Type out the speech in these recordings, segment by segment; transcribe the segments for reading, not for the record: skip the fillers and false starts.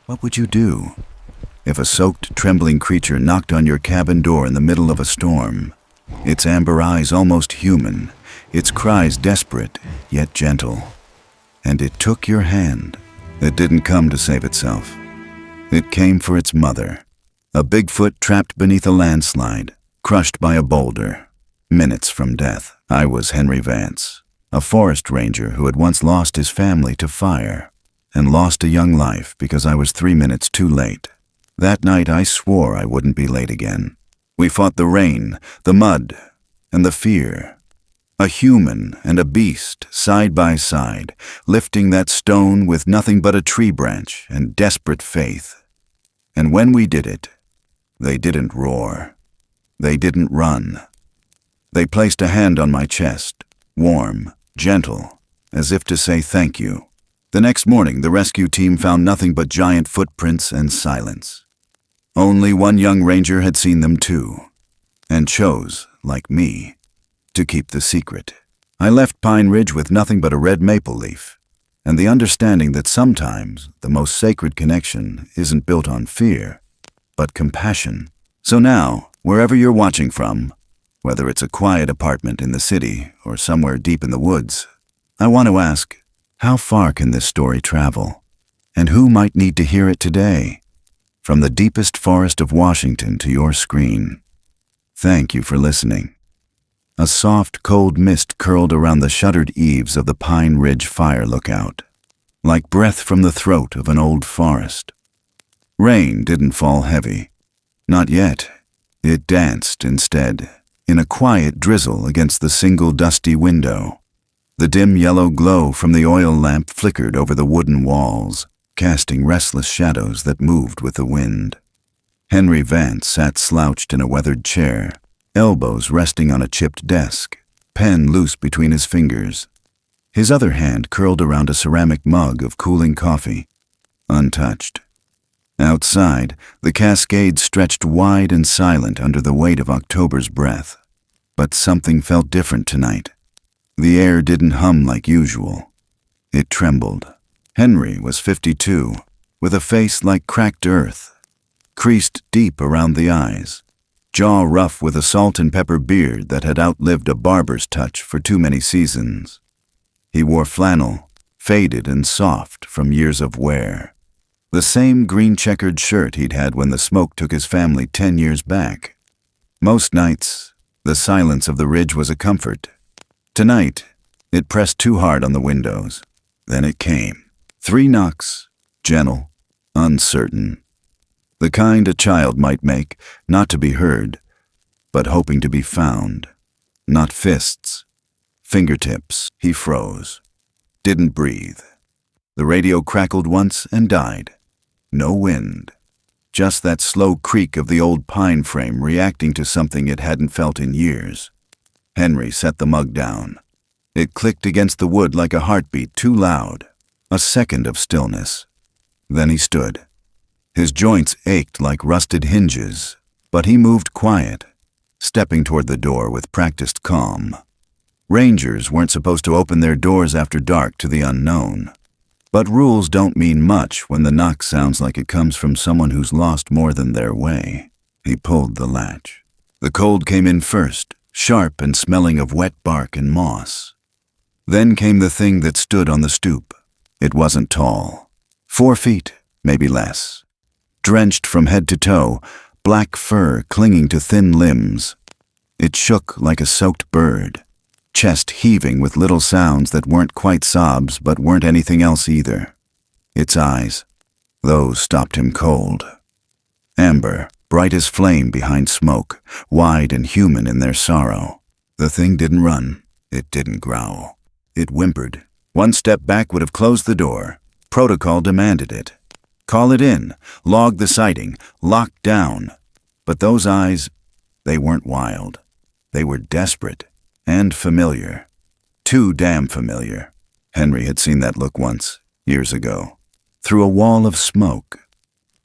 What would you do if a soaked, trembling creature knocked on your cabin door in the middle of a storm? Its amber eyes almost human, its cries desperate, yet gentle. And it took your hand. It didn't come to save itself. It came for its mother. A Bigfoot trapped beneath a landslide, crushed by a boulder, minutes from death. I was Henry Vance, a forest ranger who had once lost his family to fire, and lost a young life because I was 3 minutes too late. That night I swore I wouldn't be late again. We fought the rain, the mud, and the fear. A human and a beast, side by side, lifting that stone with nothing but a tree branch and desperate faith. And when we did it, they didn't roar. They didn't run. They placed a hand on my chest, warm, gentle, as if to say thank you. The next morning, the rescue team found nothing but giant footprints and silence. Only one young ranger had seen them too, and chose, like me, to keep the secret. I left Pine Ridge with nothing but a red maple leaf, and the understanding that sometimes the most sacred connection isn't built on fear, but compassion. So now, wherever you're watching from, whether it's a quiet apartment in the city or somewhere deep in the woods, I want to ask, how far can this story travel? And who might need to hear it today? From the deepest forest of Washington to your screen. Thank you for listening. A soft, cold mist curled around the shuttered eaves of the Pine Ridge Fire Lookout, like breath from the throat of an old forest. Rain didn't fall heavy. Not yet. It danced instead, in a quiet drizzle against the single dusty window. The dim yellow glow from the oil lamp flickered over the wooden walls, casting restless shadows that moved with the wind. Henry Vance sat slouched in a weathered chair, elbows resting on a chipped desk, pen loose between his fingers. His other hand curled around a ceramic mug of cooling coffee, untouched. Outside, the Cascades stretched wide and silent under the weight of October's breath. But something felt different tonight. The air didn't hum like usual. It trembled. Henry was 52, with a face like cracked earth, creased deep around the eyes, jaw rough with a salt and pepper beard that had outlived a barber's touch for too many seasons. He wore flannel, faded and soft from years of wear. The same green-checkered shirt he'd had when the smoke took his family 10 years back. Most nights, the silence of the ridge was a comfort. Tonight, it pressed too hard on the windows. Then it came. 3 knocks, gentle, uncertain. The kind a child might make, not to be heard, but hoping to be found. Not fists. Fingertips. He froze. Didn't breathe. The radio crackled once and died. No wind. Just that slow creak of the old pine frame reacting to something it hadn't felt in years. Henry set the mug down. It clicked against the wood like a heartbeat too loud. A second of stillness. Then he stood. His joints ached like rusted hinges, but he moved quiet, stepping toward the door with practiced calm. Rangers weren't supposed to open their doors after dark to the unknown. But rules don't mean much when the knock sounds like it comes from someone who's lost more than their way. He pulled the latch. The cold came in first, sharp and smelling of wet bark and moss. Then came the thing that stood on the stoop. It wasn't tall. 4 feet, maybe less. Drenched from head to toe, black fur clinging to thin limbs. It shook like a soaked bird, chest heaving with little sounds that weren't quite sobs but weren't anything else either. Its eyes, those stopped him cold. Amber, bright as flame behind smoke, wide and human in their sorrow. The thing didn't run. It didn't growl. It whimpered. 1 step back would have closed the door. Protocol demanded it. Call it in, log the sighting, lock down. But those eyes, they weren't wild. They were desperate and familiar. Too damn familiar. Henry had seen that look once, years ago, through a wall of smoke.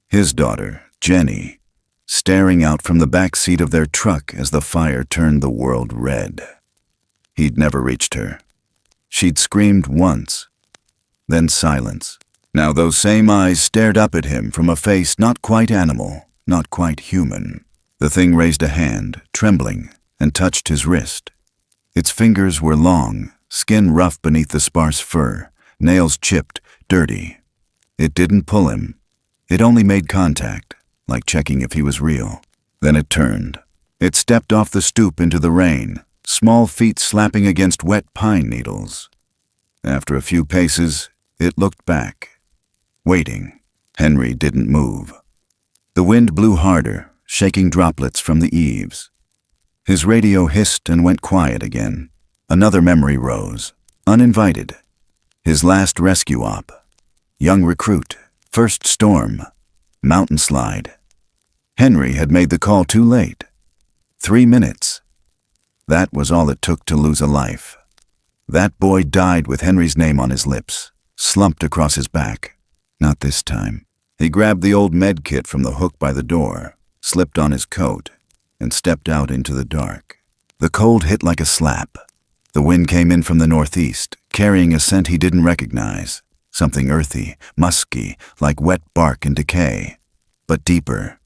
His daughter, Jenny, staring out from the back seat of their truck as the fire turned the world red. He'd never reached her. She'd screamed once, then silence, Now those same eyes stared up at him from a face not quite animal, not quite human. The thing raised a hand, trembling, and touched his wrist. Its fingers were long, skin rough beneath the sparse fur, nails chipped, dirty. It didn't pull him. It only made contact, like checking if he was real. Then it turned. It stepped off the stoop into the rain, small feet slapping against wet pine needles. After a few paces, it looked back. Waiting. Henry didn't move. The wind blew harder, shaking droplets from the eaves. His radio hissed and went quiet again. Another memory rose, uninvited. His last rescue op. Young recruit, first storm, mountain slide. Henry had made the call too late. 3 minutes. That was all it took to lose a life. That boy died with Henry's name on his lips, slumped across his back. Not this time. He grabbed the old med kit from the hook by the door, slipped on his coat, and stepped out into the dark. The cold hit like a slap. The wind came in from the northeast, carrying a scent he didn't recognize. Something earthy, musky, like wet bark in decay. But deeper.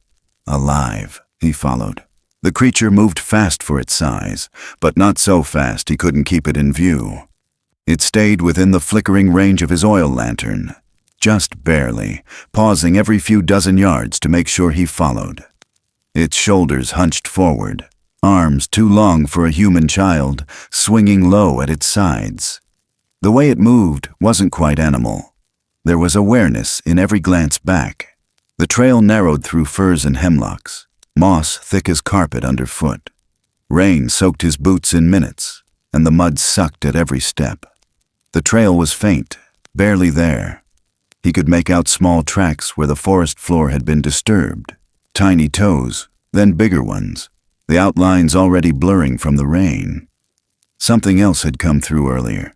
Alive, he followed. The creature moved fast for its size, but not so fast he couldn't keep it in view. It stayed within the flickering range of his oil lantern. Just barely, pausing every few dozen yards to make sure he followed. Its shoulders hunched forward, arms too long for a human child, swinging low at its sides. The way it moved wasn't quite animal. There was awareness in every glance back. The trail narrowed through firs and hemlocks, moss thick as carpet underfoot. Rain soaked his boots in minutes, and the mud sucked at every step. The trail was faint, barely there. He could make out small tracks where the forest floor had been disturbed. Tiny toes, then bigger ones, the outlines already blurring from the rain. Something else had come through earlier.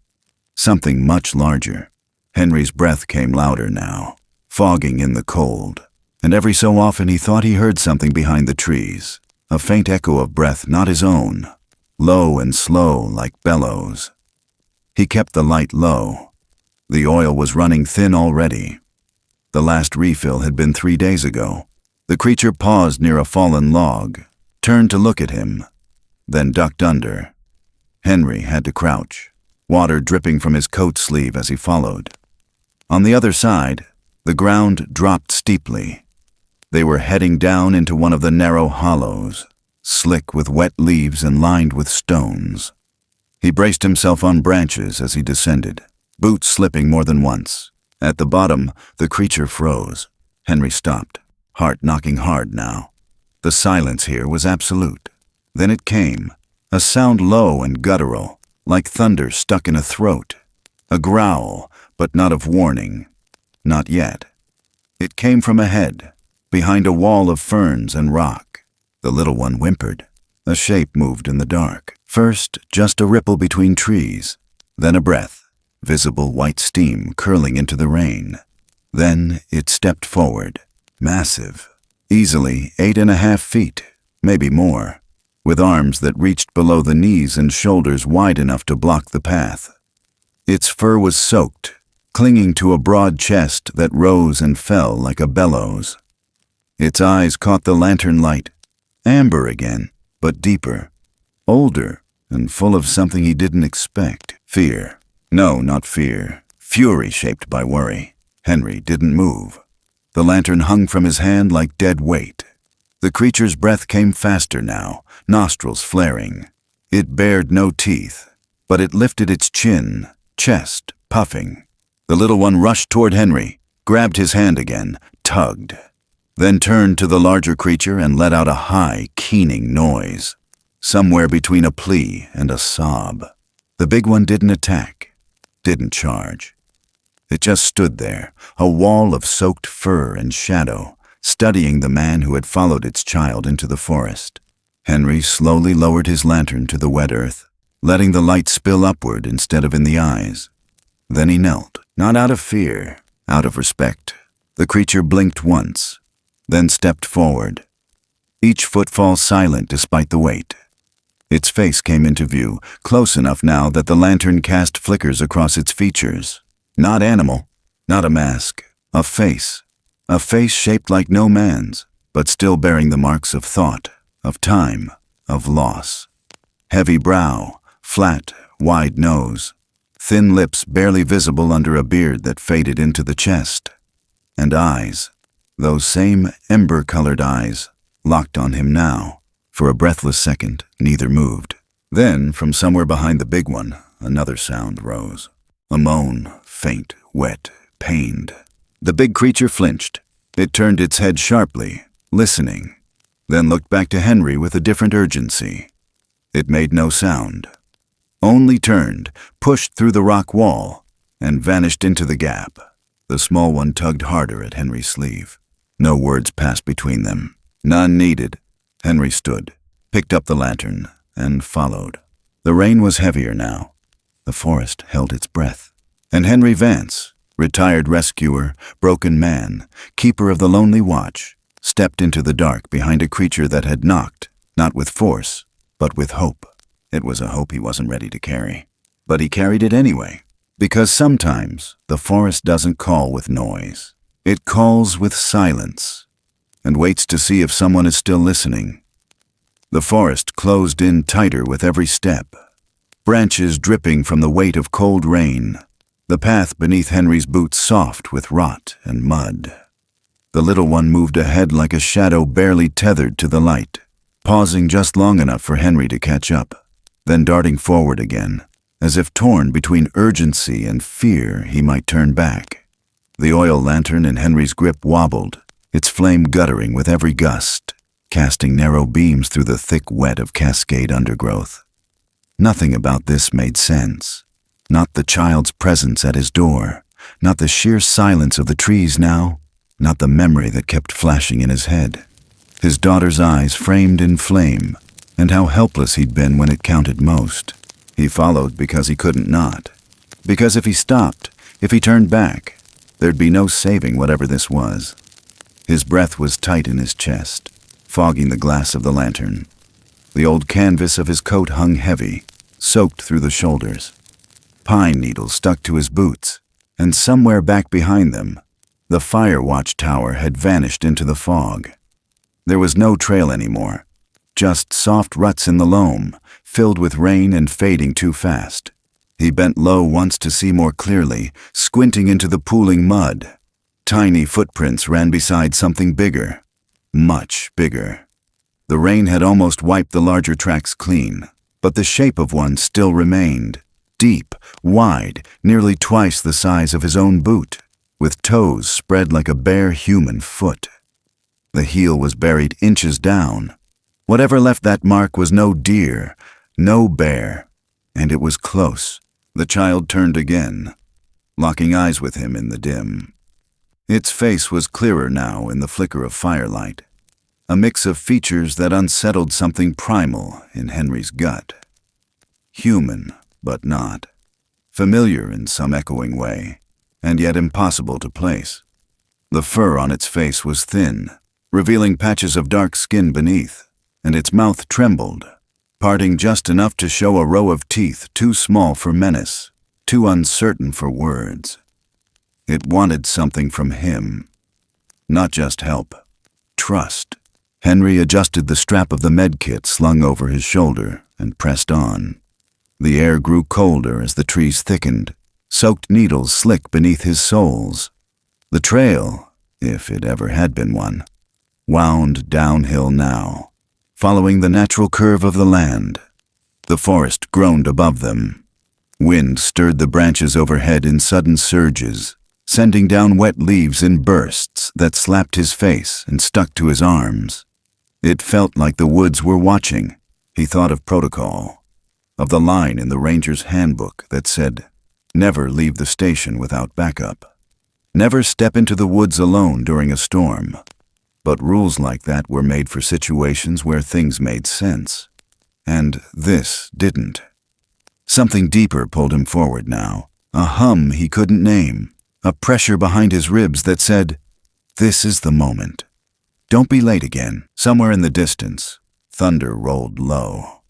Something much larger. Henry's breath came louder now, fogging in the cold, and every so often he thought he heard something behind the trees, a faint echo of breath not his own, low and slow like bellows. He kept the light low. The oil was running thin already. The last refill had been 3 days ago. The creature paused near a fallen log, turned to look at him, then ducked under. Henry had to crouch, water dripping from his coat sleeve as he followed. On the other side, the ground dropped steeply. They were heading down into one of the narrow hollows, slick with wet leaves and lined with stones. He braced himself on branches as he descended, boots slipping more than once. At the bottom, the creature froze. Henry stopped, heart knocking hard now. The silence here was absolute. Then it came, a sound low and guttural, like thunder stuck in a throat. A growl, but not of warning. Not yet. It came from ahead, behind a wall of ferns and rock. The little one whimpered. A shape moved in the dark. First, just a ripple between trees, then a breath, visible white steam curling into the rain. Then it stepped forward, massive, easily 8.5 feet, maybe more, with arms that reached below the knees and shoulders wide enough to block the path. Its fur was soaked, clinging to a broad chest that rose and fell like a bellows. Its eyes caught the lantern light, amber again, but deeper, older, and full of something he didn't expect. Fear. No, not fear. Fury shaped by worry. Henry didn't move. The lantern hung from his hand like dead weight. The creature's breath came faster now, nostrils flaring. It bared no teeth, but it lifted its chin, chest, puffing. The little one rushed toward Henry, grabbed his hand again, tugged, then turned to the larger creature and let out a high, keening noise, somewhere between a plea and a sob. The big one didn't attack, didn't charge. It just stood there, a wall of soaked fur and shadow, studying the man who had followed its child into the forest. Henry slowly lowered his lantern to the wet earth, letting the light spill upward instead of in the eyes. Then he knelt, not out of fear, out of respect. The creature blinked once, then stepped forward, each footfall silent despite the weight. Its face came into view, close enough now that the lantern cast flickers across its features. Not animal, Not a mask, a face. A face shaped like no man's, but still bearing the marks of thought, of time, of loss. Heavy brow, flat, wide nose, thin lips barely visible under a beard that faded into the chest. And eyes, those same ember-colored eyes, locked on him now. For a breathless second, neither moved. Then, from somewhere behind the big one, another sound rose. A moan, faint, wet, pained. The big creature flinched. It turned its head sharply, listening, then looked back to Henry with a different urgency. It made no sound, only turned, pushed through the rock wall, and vanished into the gap. The small one tugged harder at Henry's sleeve. No words passed between them. None needed. Henry stood, picked up the lantern, and followed. The rain was heavier now. The forest held its breath. And Henry Vance, retired rescuer, broken man, keeper of the lonely watch, stepped into the dark behind a creature that had knocked, not with force, but with hope. It was a hope he wasn't ready to carry. But he carried it anyway, because sometimes the forest doesn't call with noise. It calls with silence, and waits to see if someone is still listening. The forest closed in tighter with every step, branches dripping from the weight of cold rain, the path beneath Henry's boots soft with rot and mud. The little one moved ahead like a shadow barely tethered to the light, pausing just long enough for Henry to catch up, then darting forward again, as if torn between urgency and fear he might turn back. The oil lantern in Henry's grip wobbled, its flame guttering with every gust, casting narrow beams through the thick wet of cascade undergrowth. Nothing about this made sense. Not the child's presence at his door, not the sheer silence of the trees now, not the memory that kept flashing in his head. His daughter's eyes framed in flame, and how helpless he'd been when it counted most. He followed because he couldn't not. Because if he stopped, if he turned back, there'd be no saving whatever this was. His breath was tight in his chest, fogging the glass of the lantern. The old canvas of his coat hung heavy, soaked through the shoulders. Pine needles stuck to his boots, and somewhere back behind them, the fire watch tower had vanished into the fog. There was no trail anymore, just soft ruts in the loam, filled with rain and fading too fast. He bent low once to see more clearly, squinting into the pooling mud. Tiny footprints ran beside something bigger, much bigger. The rain had almost wiped the larger tracks clean, but the shape of one still remained. Deep, wide, nearly twice the size of his own boot, with toes spread like a bare human foot. The heel was buried inches down. Whatever left that mark was no deer, no bear, and it was close. The child turned again, locking eyes with him in the dim. Its face was clearer now in the flicker of firelight, a mix of features that unsettled something primal in Henry's gut. Human, but not. Familiar in some echoing way, and yet impossible to place. The fur on its face was thin, revealing patches of dark skin beneath, and its mouth trembled, parting just enough to show a row of teeth too small for menace, too uncertain for words. It wanted something from him. Not just help. Trust. Henry adjusted the strap of the medkit slung over his shoulder and pressed on. The air grew colder as the trees thickened, soaked needles slick beneath his soles. The trail, if it ever had been one, wound downhill now, following the natural curve of the land. The forest groaned above them. Wind stirred the branches overhead in sudden surges, sending down wet leaves in bursts that slapped his face and stuck to his arms. It felt like the woods were watching. He thought of protocol, of the line in the ranger's handbook that said, "Never leave the station without backup. Never step into the woods alone during a storm." But rules like that were made for situations where things made sense. And this didn't. Something deeper pulled him forward now, a hum he couldn't name, a pressure behind his ribs that said, "This is the moment. Don't be late again." Somewhere in the distance, thunder rolled low,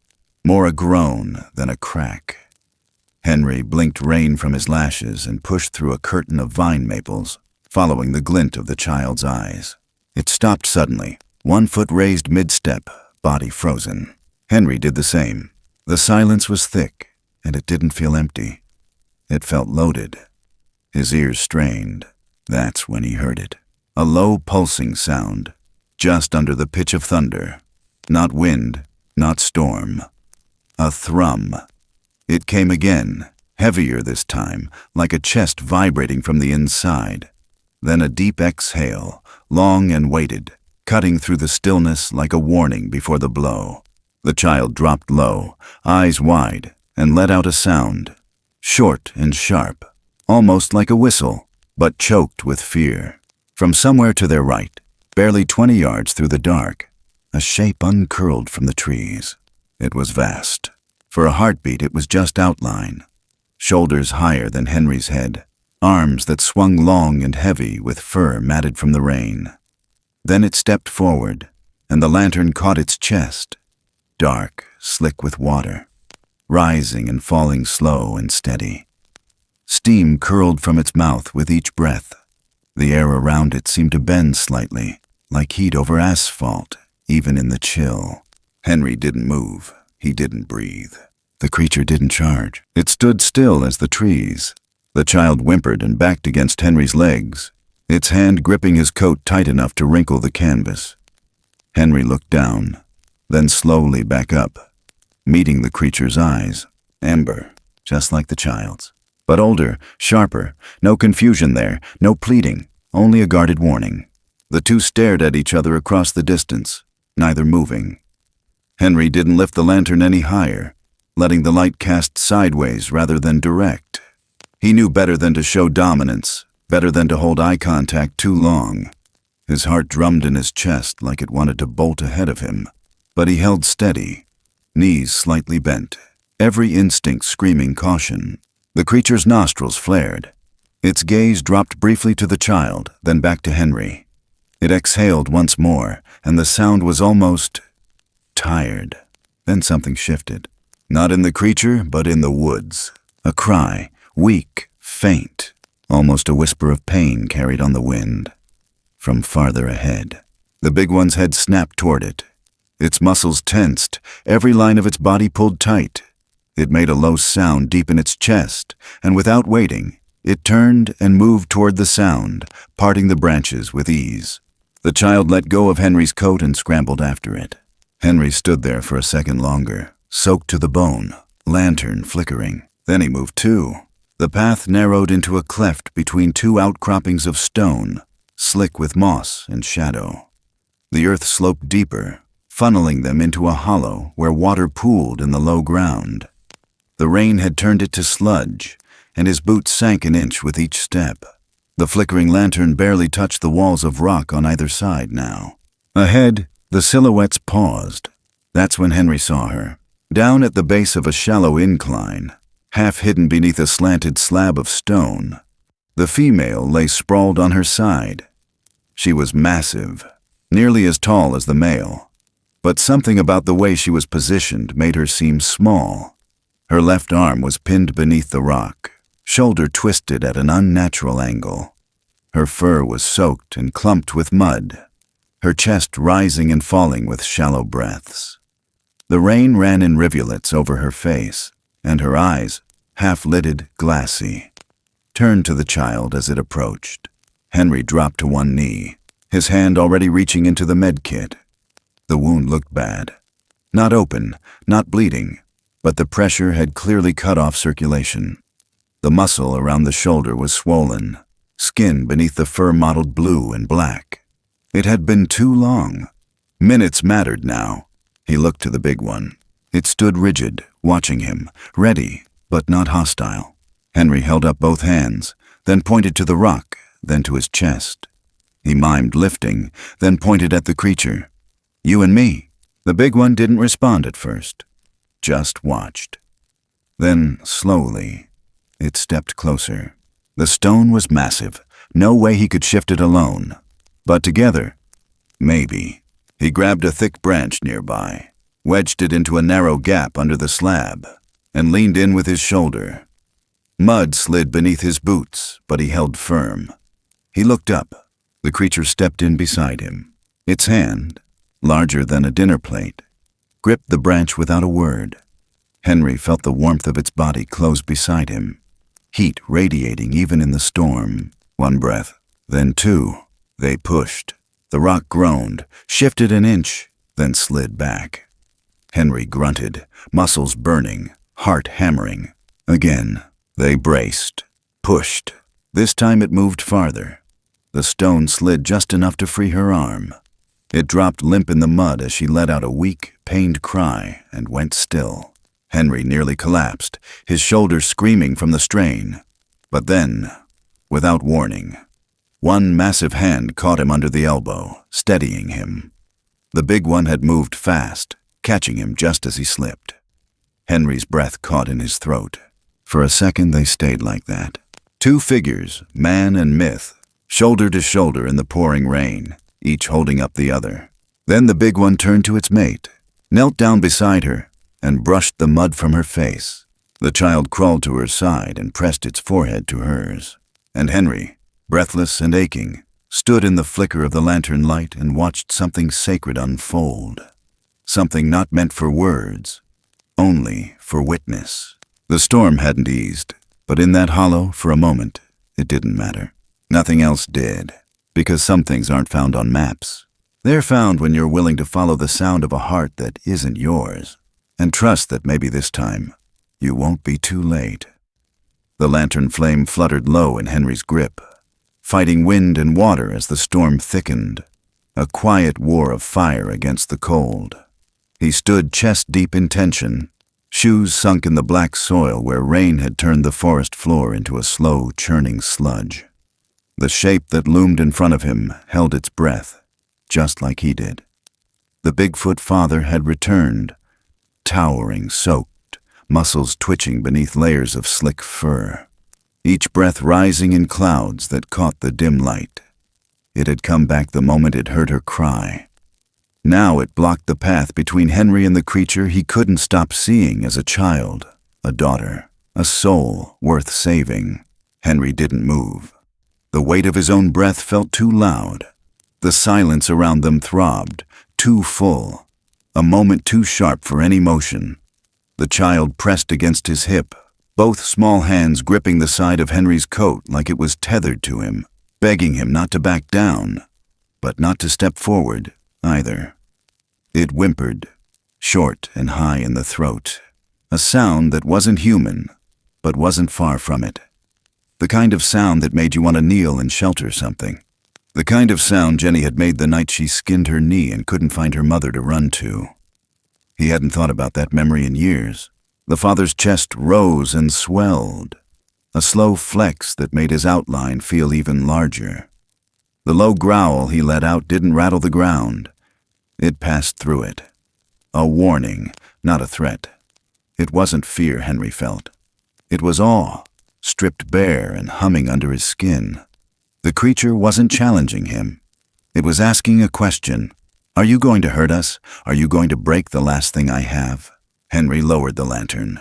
more a groan than a crack. Henry blinked rain from his lashes and pushed through a curtain of vine maples, following the glint of the child's eyes. It stopped suddenly, 1 foot raised mid-step, body frozen. Henry did the same. The silence was thick, and it didn't feel empty. It felt loaded. His ears strained. That's when he heard it. A low pulsing sound, just under the pitch of thunder. Not wind, not storm. A thrum. It came again, heavier this time, like a chest vibrating from the inside. Then a deep exhale, long and weighted, cutting through the stillness like a warning before the blow. The child dropped low, eyes wide, and let out a sound, short and sharp, almost like a whistle, but choked with fear. From somewhere to their right, barely 20 yards through the dark, a shape uncurled from the trees. It was vast. For a heartbeat, it was just outline. Shoulders higher than Henry's head, arms that swung long and heavy with fur matted from the rain. Then it stepped forward, and the lantern caught its chest, dark, slick with water, rising and falling slow and steady. Steam curled from its mouth with each breath. The air around it seemed to bend slightly, like heat over asphalt, even in the chill. Henry didn't move. He didn't breathe. The creature didn't charge. It stood still as the trees. The child whimpered and backed against Henry's legs, its hand gripping his coat tight enough to wrinkle the canvas. Henry looked down, then slowly back up, meeting the creature's eyes. Amber, just like the child's. But older, sharper, no confusion there, no pleading, only a guarded warning. The two stared at each other across the distance, neither moving. Henry didn't lift the lantern any higher, letting the light cast sideways rather than direct. He knew better than to show dominance, better than to hold eye contact too long. His heart drummed in his chest like it wanted to bolt ahead of him, but he held steady, knees slightly bent, every instinct screaming caution. The creature's nostrils flared. Its gaze dropped briefly to the child, then back to Henry. It exhaled once more, and the sound was almost tired. Then something shifted. Not in the creature, but in the woods. A cry, weak, faint, almost a whisper of pain carried on the wind. From farther ahead, the big one's head snapped toward it. Its muscles tensed, every line of its body pulled tight. It made a low sound deep in its chest, and without waiting, it turned and moved toward the sound, parting the branches with ease. The child let go of Henry's coat and scrambled after it. Henry stood there for a second longer, soaked to the bone, lantern flickering. Then he moved too. The path narrowed into a cleft between two outcroppings of stone, slick with moss and shadow. The earth sloped deeper, funneling them into a hollow where water pooled in the low ground. The rain had turned it to sludge, and his boots sank an inch with each step. The flickering lantern barely touched the walls of rock on either side now. Ahead, the silhouettes paused. That's when Henry saw her. Down at the base of a shallow incline, half hidden beneath a slanted slab of stone, the female lay sprawled on her side. She was massive, nearly as tall as the male, but something about the way she was positioned made her seem small. Her left arm was pinned beneath the rock, shoulder twisted at an unnatural angle. Her fur was soaked and clumped with mud, her chest rising and falling with shallow breaths. The rain ran in rivulets over her face, and her eyes, half-lidded, glassy, turned to the child as it approached. Henry dropped to one knee, his hand already reaching into the med kit. The wound looked bad. Not open, not bleeding, but the pressure had clearly cut off circulation. The muscle around the shoulder was swollen, skin beneath the fur mottled blue and black. It had been too long. Minutes mattered now. He looked to the big one. It stood rigid, watching him, ready, but not hostile. Henry held up both hands, then pointed to the rock, then to his chest. He mimed lifting, then pointed at the creature. "You and me." The big one didn't respond at first, just watched. Then, slowly, it stepped closer. The stone was massive. No way he could shift it alone. But together, maybe. He grabbed a thick branch nearby, wedged it into a narrow gap under the slab, and leaned in with his shoulder, Mud slid beneath his boots, but he held firm. He looked up. The creature stepped in beside him. Its hand, larger than a dinner plate, gripped the branch without a word. Henry felt the warmth of its body close beside him, heat radiating even in the storm. One breath, then two. They pushed. The rock groaned, shifted an inch, then slid back. Henry grunted, muscles burning, heart hammering. Again, they braced, pushed. This time it moved farther. The stone slid just enough to free her arm. It dropped limp in the mud as she let out a weak, pained cry and went still. Henry nearly collapsed, his shoulders screaming from the strain. But then, without warning, one massive hand caught him under the elbow, steadying him. The big one had moved fast, catching him just as he slipped. Henry's breath caught in his throat. For a second they stayed like that. Two figures, man and myth, shoulder to shoulder in the pouring rain, each holding up the other. Then the big one turned to its mate, knelt down beside her, and brushed the mud from her face. The child crawled to her side and pressed its forehead to hers. And Henry, breathless and aching, stood in the flicker of the lantern light and watched something sacred unfold. Something not meant for words, only for witness. The storm hadn't eased, but in that hollow, for a moment, it didn't matter. Nothing else did, because some things aren't found on maps. They're found when you're willing to follow the sound of a heart that isn't yours, and trust that maybe this time, you won't be too late. The lantern flame fluttered low in Henry's grip, fighting wind and water as the storm thickened, a quiet war of fire against the cold. He stood chest-deep in tension, shoes sunk in the black soil where rain had turned the forest floor into a slow, churning sludge. The shape that loomed in front of him held its breath, just like he did. The Bigfoot father had returned, towering, soaked, muscles twitching beneath layers of slick fur, each breath rising in clouds that caught the dim light. It had come back the moment it heard her cry. Now it blocked the path between Henry and the creature he couldn't stop seeing as a child, a daughter, a soul worth saving. Henry didn't move. The weight of his own breath felt too loud. The silence around them throbbed, too full, a moment too sharp for any motion. The child pressed against his hip, both small hands gripping the side of Henry's coat like it was tethered to him, begging him not to back down, but not to step forward either. It whimpered, short and high in the throat, a sound that wasn't human, but wasn't far from it. The kind of sound that made you want to kneel and shelter something. The kind of sound Jenny had made the night she skinned her knee and couldn't find her mother to run to. He hadn't thought about that memory in years. The father's chest rose and swelled, a slow flex that made his outline feel even larger. The low growl he let out didn't rattle the ground. It passed through it. A warning, not a threat. It wasn't fear Henry felt. It was awe, stripped bare and humming under his skin. The creature wasn't challenging him. It was asking a question. Are you going to hurt us? Are you going to break the last thing I have? Henry lowered the lantern.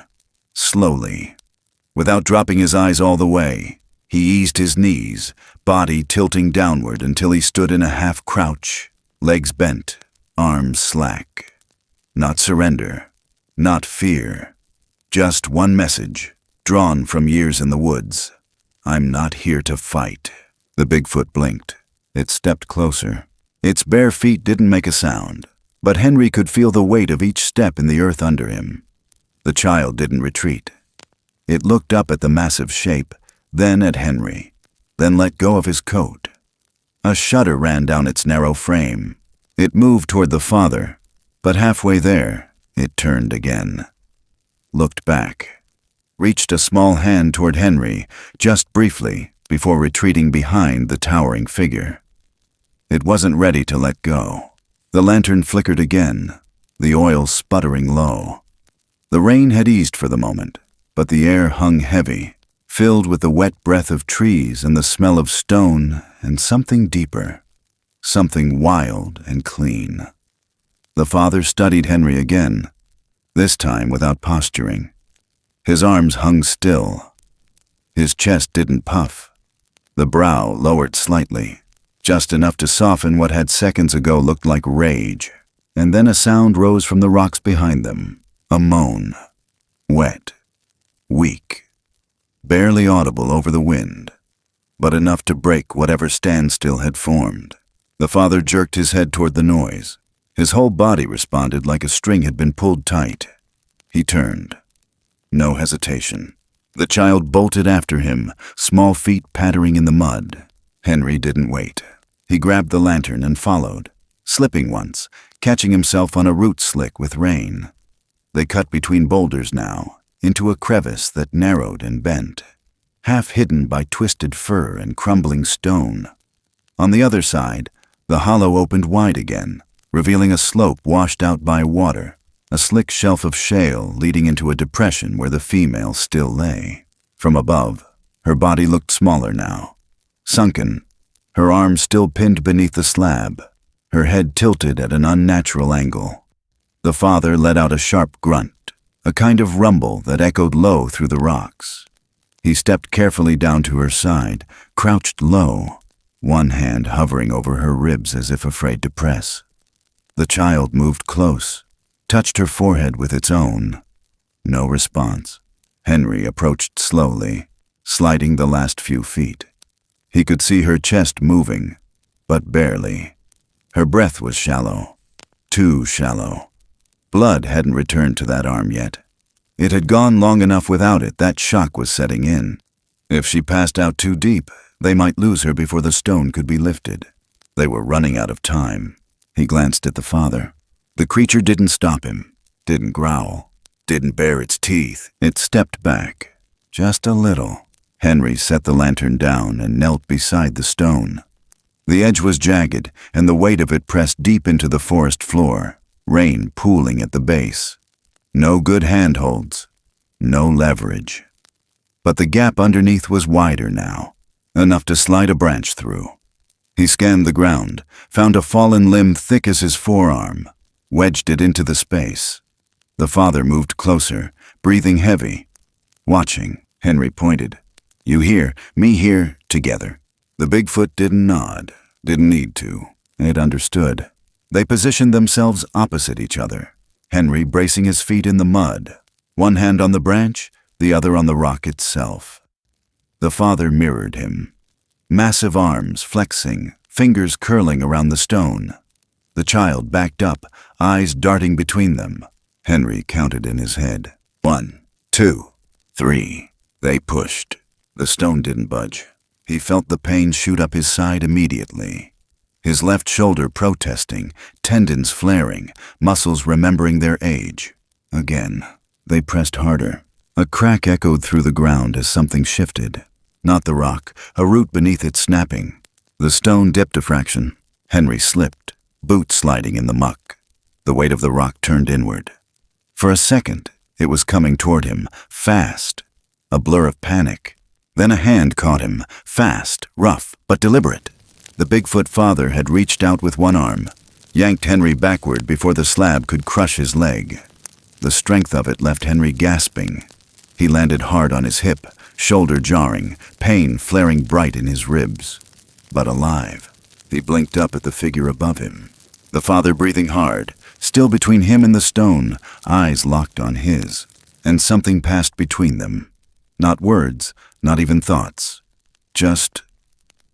Slowly. Without dropping his eyes all the way, he eased his knees, body tilting downward until he stood in a half crouch, legs bent, arms slack. Not surrender, not fear. Just one message, drawn from years in the woods. I'm not here to fight. The Bigfoot blinked. It stepped closer. Its bare feet didn't make a sound, but Henry could feel the weight of each step in the earth under him. The child didn't retreat. It looked up at the massive shape, then at Henry, then let go of his coat. A shudder ran down its narrow frame. It moved toward the father, but halfway there, it turned again. Looked back. Reached a small hand toward Henry, just briefly, before retreating behind the towering figure. It wasn't ready to let go. The lantern flickered again, the oil sputtering low. The rain had eased for the moment, but the air hung heavy, filled with the wet breath of trees and the smell of stone and something deeper, something wild and clean. The father studied Henry again, this time without posturing. His arms hung still, His chest didn't puff. The brow lowered slightly, just enough to soften what had seconds ago looked like rage. And then a sound rose from the rocks behind them. A moan. Wet. Weak. Barely audible over the wind, but enough to break whatever standstill had formed. The father jerked his head toward the noise. His whole body responded like a string had been pulled tight. He turned. No hesitation. The child bolted after him, small feet pattering in the mud. Henry didn't wait. He grabbed the lantern and followed, slipping once, catching himself on a root slick with rain. They cut between boulders now, into a crevice that narrowed and bent, half hidden by twisted fir and crumbling stone. On the other side, the hollow opened wide again, revealing a slope washed out by water, a slick shelf of shale leading into a depression where the female still lay. From above, her body looked smaller now, sunken, her arms still pinned beneath the slab, her head tilted at an unnatural angle. The father let out a sharp grunt, a kind of rumble that echoed low through the rocks. He stepped carefully down to her side, crouched low, one hand hovering over her ribs as if afraid to press. The child moved close, touched her forehead with its own. No response. Henry approached slowly, sliding the last few feet. He could see her chest moving, but barely. Her breath was shallow, too shallow. Blood hadn't returned to that arm yet. It had gone long enough without it that shock was setting in. If she passed out too deep, they might lose her before the stone could be lifted. They were running out of time. He glanced at the father. The creature didn't stop him, didn't growl, didn't bare its teeth. It stepped back, just a little. Henry set the lantern down and knelt beside the stone. The edge was jagged, and the weight of it pressed deep into the forest floor, rain pooling at the base. No good handholds, no leverage. But the gap underneath was wider now, enough to slide a branch through. He scanned the ground, found a fallen limb thick as his forearm, wedged it into the space. The father moved closer, breathing heavy. Watching, Henry pointed. "You here, me here, together." The Bigfoot didn't nod, didn't need to. It understood. They positioned themselves opposite each other, Henry bracing his feet in the mud, one hand on the branch, the other on the rock itself. The father mirrored him. Massive arms flexing, fingers curling around the stone. The child backed up, eyes darting between them. Henry counted in his head. 1, 2, 3. They pushed. The stone didn't budge. He felt the pain shoot up his side immediately. His left shoulder protesting, tendons flaring, muscles remembering their age. Again, they pressed harder. A crack echoed through the ground as something shifted. Not the rock, a root beneath it snapping. The stone dipped a fraction. Henry slipped, boot sliding in the muck. The weight of the rock turned inward. For a second, it was coming toward him, fast. A blur of panic. Then a hand caught him, fast, rough, but deliberate. The Bigfoot father had reached out with one arm, yanked Henry backward before the slab could crush his leg. The strength of it left Henry gasping. He landed hard on his hip, shoulder jarring, pain flaring bright in his ribs. But alive. He blinked up at the figure above him. The father breathing hard, still between him and the stone, eyes locked on his. And something passed between them. Not words, not even thoughts. Just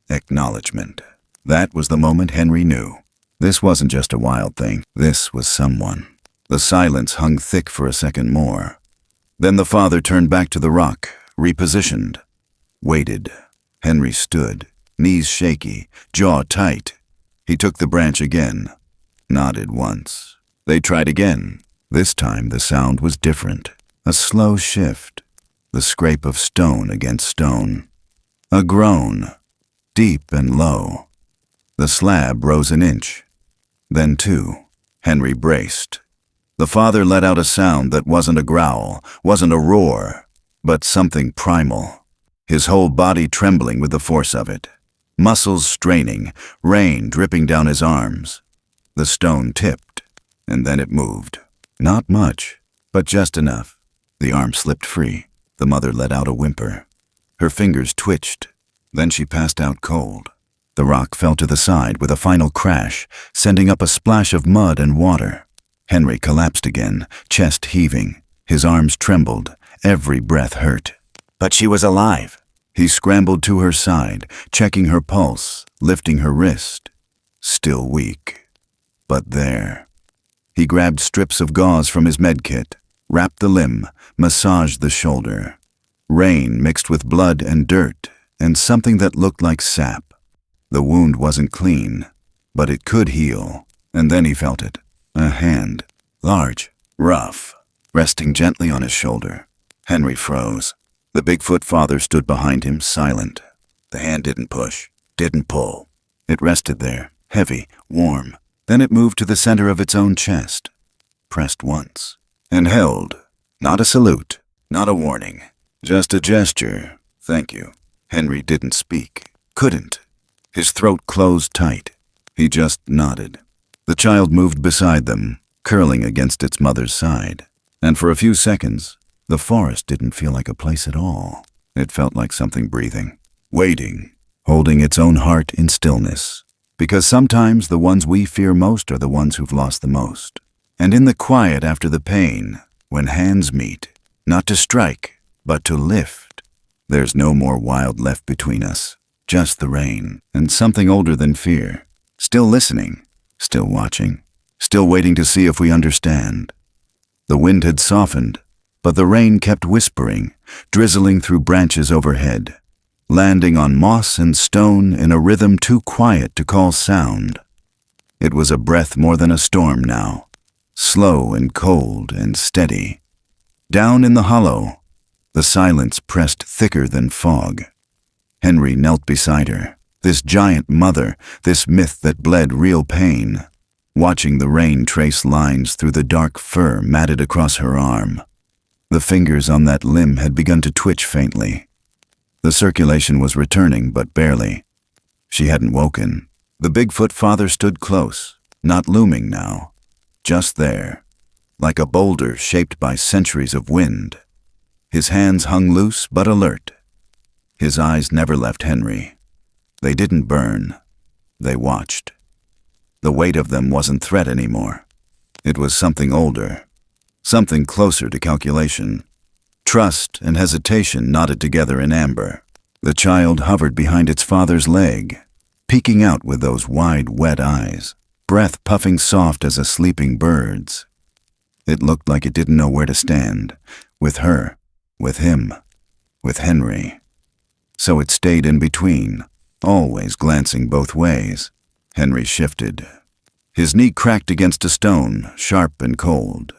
acknowledgement. That was the moment Henry knew. This wasn't just a wild thing. This was someone. The silence hung thick for a second more. Then the father turned back to the rock, repositioned. Waited. Henry stood, knees shaky, jaw tight. He took the branch again. Nodded once. They tried again. This time the sound was different. A slow shift. The scrape of stone against stone. A groan. Deep and low. The slab rose an inch. Then 2. Henry braced. The father let out a sound that wasn't a growl, wasn't a roar, but something primal. His whole body trembling with the force of it. Muscles straining, rain dripping down his arms. The stone tipped, and then it moved. Not much, but just enough. The arm slipped free. The mother let out a whimper. Her fingers twitched. Then she passed out cold. The rock fell to the side with a final crash, sending up a splash of mud and water. Henry collapsed again, chest heaving. His arms trembled. Every breath hurt. But she was alive. He scrambled to her side, checking her pulse, lifting her wrist. Still weak. But there. He grabbed strips of gauze from his medkit, wrapped the limb, massaged the shoulder. Rain mixed with blood and dirt, and something that looked like sap. The wound wasn't clean, but it could heal. And then he felt it. A hand. Large. Rough. Resting gently on his shoulder. Henry froze. The Bigfoot father stood behind him, silent. The hand didn't push, didn't pull. It rested there, heavy, warm. Then it moved to the center of its own chest. Pressed once. And held. Not a salute, not a warning. Just a gesture. Thank you. Henry didn't speak. Couldn't. His throat closed tight. He just nodded. The child moved beside them, curling against its mother's side. And for a few seconds, the forest didn't feel like a place at all. It felt like something breathing, waiting, holding its own heart in stillness. Because sometimes the ones we fear most are the ones who've lost the most. And in the quiet after the pain, when hands meet, not to strike, but to lift, there's no more wild left between us. Just the rain, and something older than fear. Still listening, still watching, still waiting to see if we understand. The wind had softened, but the rain kept whispering, drizzling through branches overhead, landing on moss and stone in a rhythm too quiet to call sound. It was a breath more than a storm now, slow and cold and steady. Down in the hollow, the silence pressed thicker than fog. Henry knelt beside her, this giant mother, this myth that bled real pain, watching the rain trace lines through the dark fur matted across her arm. The fingers on that limb had begun to twitch faintly. The circulation was returning, but barely. She hadn't woken. The Bigfoot father stood close, not looming now, just there, like a boulder shaped by centuries of wind. His hands hung loose but alert. His eyes never left Henry. They didn't burn. They watched. The weight of them wasn't threat anymore. It was something older. Something closer to calculation. Trust and hesitation knotted together in amber. The child hovered behind its father's leg, peeking out with those wide, wet eyes, breath puffing soft as a sleeping bird's. It looked like it didn't know where to stand, with her, with him, with Henry. So it stayed in between, always glancing both ways. Henry shifted. His knee cracked against a stone, sharp and cold.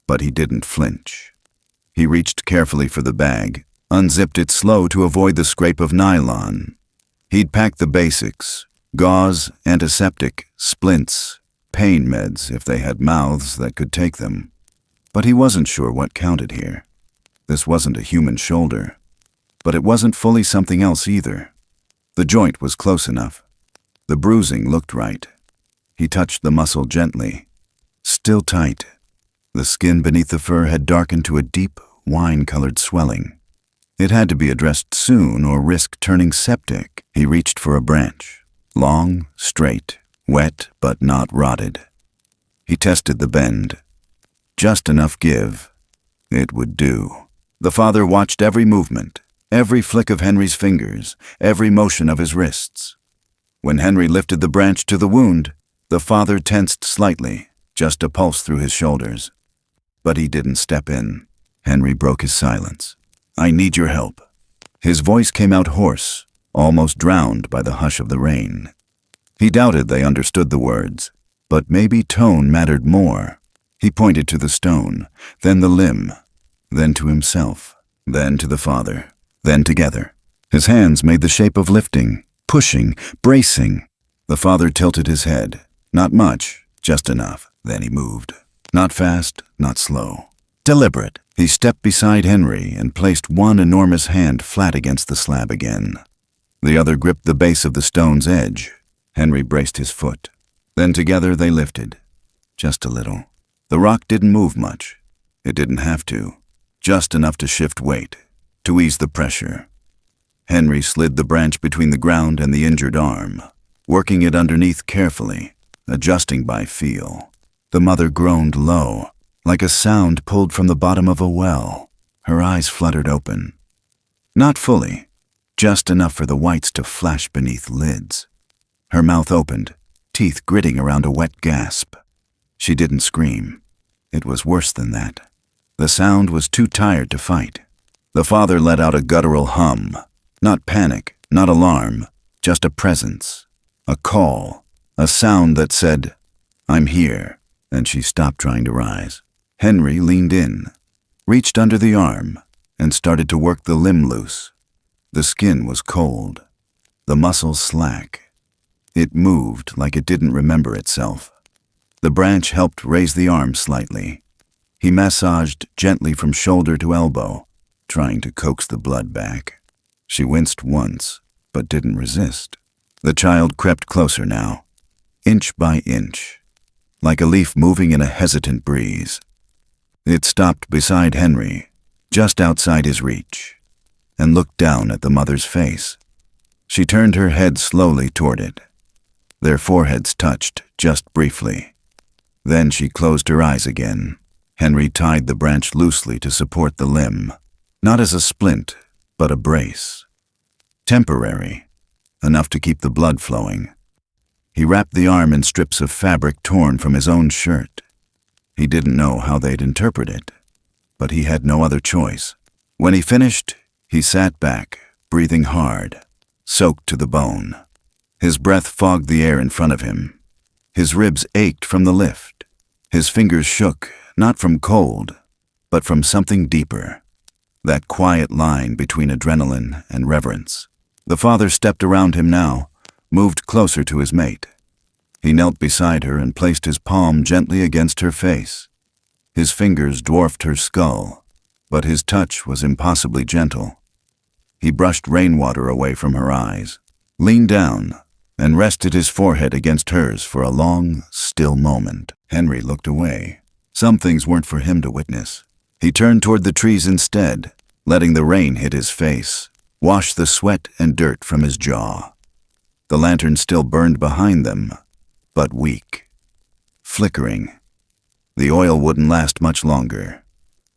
But he didn't flinch. He reached carefully for the bag, unzipped it slow to avoid the scrape of nylon. He'd packed the basics: gauze, antiseptic, splints, pain meds if they had mouths that could take them. But he wasn't sure what counted here. This wasn't a human shoulder. But it wasn't fully something else either. The joint was close enough. The bruising looked right. He touched the muscle gently. Still tight. The skin beneath the fur had darkened to a deep, wine-colored swelling. It had to be addressed soon or risk turning septic. He reached for a branch. Long, straight, wet but not rotted. He tested the bend. Just enough give. It would do. The father watched every movement, every flick of Henry's fingers, every motion of his wrists. When Henry lifted the branch to the wound, the father tensed slightly, just a pulse through his shoulders. But he didn't step in. Henry broke his silence. "I need your help." His voice came out hoarse, almost drowned by the hush of the rain. He doubted they understood the words, but maybe tone mattered more. He pointed to the stone, then the limb, then to himself, then to the father, then together. His hands made the shape of lifting, pushing, bracing. The father tilted his head. Not much, just enough. Then he moved. Not fast, not slow. Deliberate. He stepped beside Henry and placed one enormous hand flat against the slab again. The other gripped the base of the stone's edge. Henry braced his foot. Then together they lifted. Just a little. The rock didn't move much. It didn't have to. Just enough to shift weight, to ease the pressure. Henry slid the branch between the ground and the injured arm, working it underneath carefully, adjusting by feel. The mother groaned low, like a sound pulled from the bottom of a well. Her eyes fluttered open. Not fully, just enough for the whites to flash beneath lids. Her mouth opened, teeth gritting around a wet gasp. She didn't scream. It was worse than that. The sound was too tired to fight. The father let out a guttural hum. Not panic, not alarm, just a presence. A call. A sound that said, "I'm here," and she stopped trying to rise. Henry leaned in, reached under the arm, and started to work the limb loose. The skin was cold, the muscles slack. It moved like it didn't remember itself. The branch helped raise the arm slightly. He massaged gently from shoulder to elbow, trying to coax the blood back. She winced once, but didn't resist. The child crept closer now, inch by inch, like a leaf moving in a hesitant breeze. It stopped beside Henry, just outside his reach, and looked down at the mother's face. She turned her head slowly toward it. Their foreheads touched just briefly. Then she closed her eyes again. Henry tied the branch loosely to support the limb, not as a splint, but a brace. Temporary, enough to keep the blood flowing. He wrapped the arm in strips of fabric torn from his own shirt. He didn't know how they'd interpret it, but he had no other choice. When he finished, he sat back, breathing hard, soaked to the bone. His breath fogged the air in front of him. His ribs ached from the lift. His fingers shook, not from cold, but from something deeper. That quiet line between adrenaline and reverence. The father stepped around him now, moved closer to his mate. He knelt beside her and placed his palm gently against her face. His fingers dwarfed her skull, but his touch was impossibly gentle. He brushed rainwater away from her eyes, leaned down, and rested his forehead against hers for a long, still moment. Henry looked away. Some things weren't for him to witness. He turned toward the trees instead, letting the rain hit his face, wash the sweat and dirt from his jaw. The lantern still burned behind them, but weak, flickering. The oil wouldn't last much longer.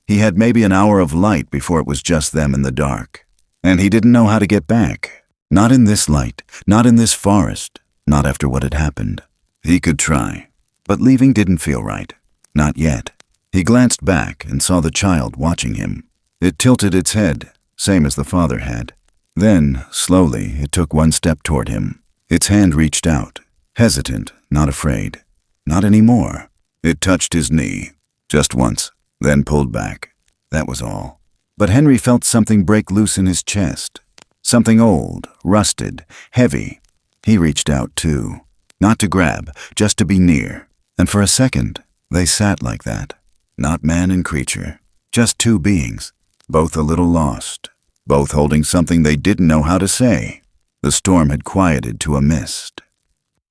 He had maybe an hour of light before it was just them in the dark, and he didn't know how to get back. Not in this light, not in this forest, not after what had happened. He could try, but leaving didn't feel right. Not yet. He glanced back and saw the child watching him. It tilted its head, same as the father had. Then, slowly, it took one step toward him. Its hand reached out, hesitant, not afraid. Not anymore. It touched his knee, just once, then pulled back. That was all. But Henry felt something break loose in his chest. Something old, rusted, heavy. He reached out too. Not to grab, just to be near. And for a second, they sat like that. Not man and creature. Just two beings. Both a little lost. Both holding something they didn't know how to say. The storm had quieted to a mist.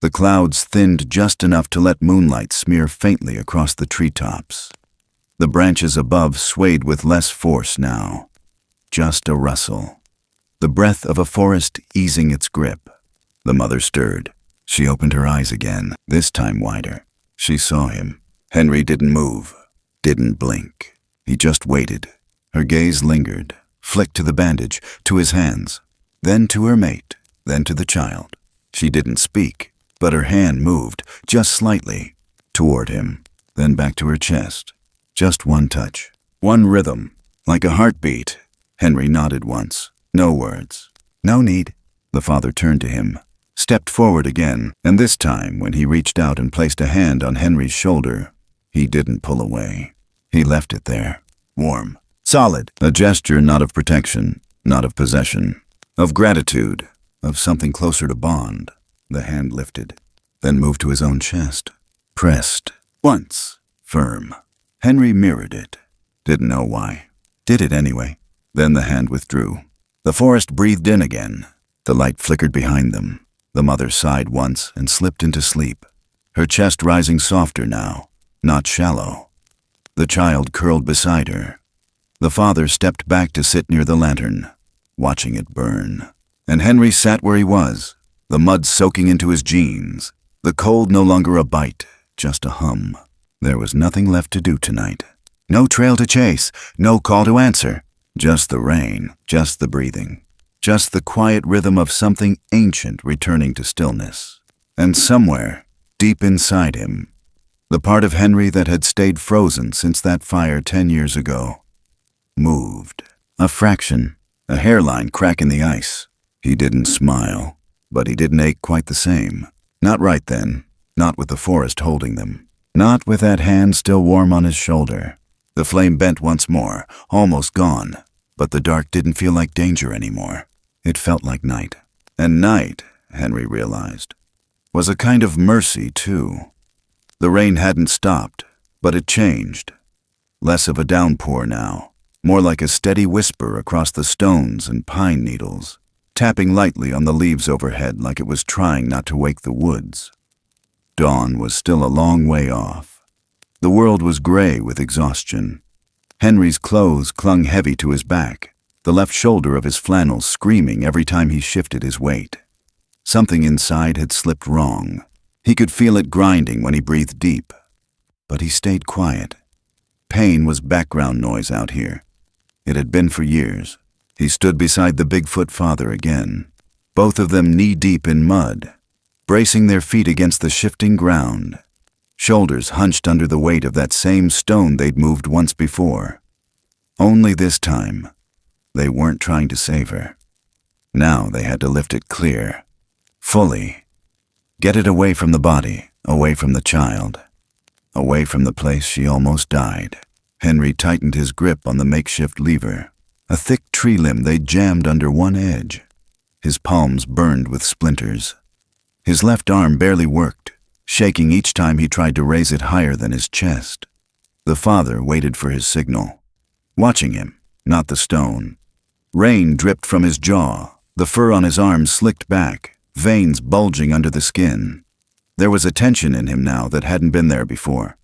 The clouds thinned just enough to let moonlight smear faintly across the treetops. The branches above swayed with less force now. Just a rustle. The breath of a forest easing its grip. The mother stirred. She opened her eyes again, this time wider. She saw him. Henry didn't move, didn't blink. He just waited. Her gaze lingered, flicked to the bandage, to his hands, then to her mate, then to the child. She didn't speak, but her hand moved, just slightly, toward him, then back to her chest. Just one touch, one rhythm, like a heartbeat. Henry nodded once. No words. No need. The father turned to him, stepped forward again, and this time, when he reached out and placed a hand on Henry's shoulder, he didn't pull away. He left it there, warm, solid. A gesture not of protection, not of possession, of gratitude, of something closer to bond. The hand lifted, then moved to his own chest. Pressed. Once. Firm. Henry mirrored it. Didn't know why. Did it anyway. Then the hand withdrew. The forest breathed in again. The light flickered behind them. The mother sighed once and slipped into sleep, her chest rising softer now, not shallow. The child curled beside her. The father stepped back to sit near the lantern. watching it burn. And Henry sat where he was, the mud soaking into his jeans, the cold no longer a bite, just a hum. There was nothing left to do tonight. No trail to chase, no call to answer. Just the rain, just the breathing, just the quiet rhythm of something ancient returning to stillness. And somewhere, deep inside him, the part of Henry that had stayed frozen since that fire 10 years ago, moved. A fraction, a hairline crack in the ice. He didn't smile, but he didn't ache quite the same. Not right then, not with the forest holding them. Not with that hand still warm on his shoulder. The flame bent once more, almost gone, but the dark didn't feel like danger anymore. It felt like night. And night, Henry realized, was a kind of mercy too. The rain hadn't stopped, but it changed. Less of a downpour now, more like a steady whisper across the stones and pine needles, tapping lightly on the leaves overhead like it was trying not to wake the woods. Dawn was still a long way off. The world was gray with exhaustion. Henry's clothes clung heavy to his back, the left shoulder of his flannel screaming every time he shifted his weight. Something inside had slipped wrong. He could feel it grinding when he breathed deep. But he stayed quiet. Pain was background noise out here. It had been for years. He stood beside the Bigfoot father again, both of them knee-deep in mud, bracing their feet against the shifting ground, shoulders hunched under the weight of that same stone they'd moved once before. Only this time, they weren't trying to save her. Now they had to lift it clear, fully. Get it away from the body, away from the child, away from the place she almost died. Henry tightened his grip on the makeshift lever, a thick tree limb they'd jammed under one edge. His palms burned with splinters. His left arm barely worked, shaking each time he tried to raise it higher than his chest. The father waited for his signal, watching him, not the stone. Rain dripped from his jaw, the fur on his arms slicked back, veins bulging under the skin. There was a tension in him now that hadn't been there before.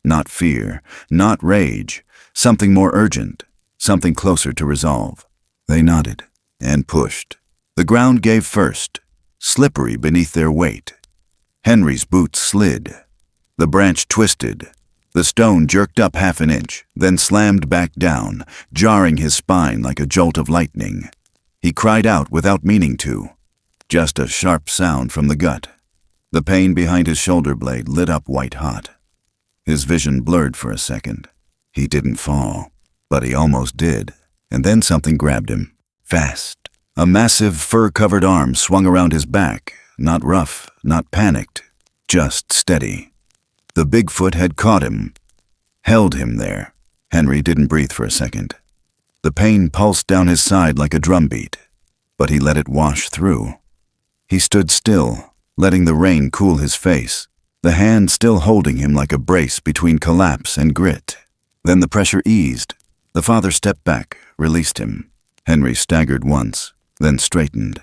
Not fear, not rage, something more urgent, something closer to resolve. They nodded and pushed. The ground gave first, slippery beneath their weight. Henry's boots slid. The branch twisted. The stone jerked up half an inch, then slammed back down, jarring his spine like a jolt of lightning. He cried out without meaning to. Just a sharp sound from the gut. The pain behind his shoulder blade lit up white hot. His vision blurred for a second. He didn't fall, but he almost did. And then something grabbed him, fast. A massive fur-covered arm swung around his back, not rough, not panicked, just steady. The Bigfoot had caught him, held him there. Henry didn't breathe for a second. The pain pulsed down his side like a drumbeat, but he let it wash through. He stood still, letting the rain cool his face, the hand still holding him like a brace between collapse and grit. Then the pressure eased. The father stepped back, released him. Henry staggered once, then straightened.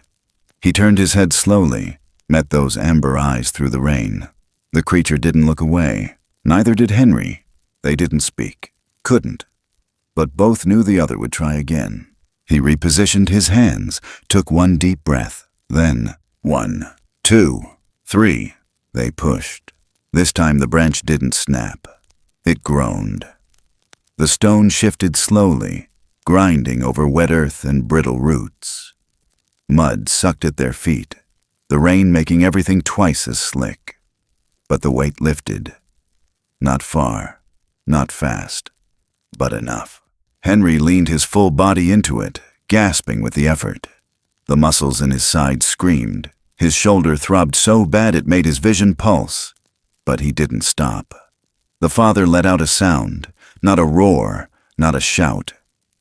He turned his head slowly, met those amber eyes through the rain. The creature didn't look away. Neither did Henry. They didn't speak. Couldn't. But both knew the other would try again. He repositioned his hands, took one deep breath. Then, 1, 2, 3. They pushed. This time the branch didn't snap. It groaned. The stone shifted slowly, grinding over wet earth and brittle roots. Mud sucked at their feet, the rain making everything twice as slick. But the weight lifted. Not far, not fast, but enough. Henry leaned his full body into it, gasping with the effort. The muscles in his side screamed. His shoulder throbbed so bad it made his vision pulse. But he didn't stop. The father let out a sound, not a roar, not a shout,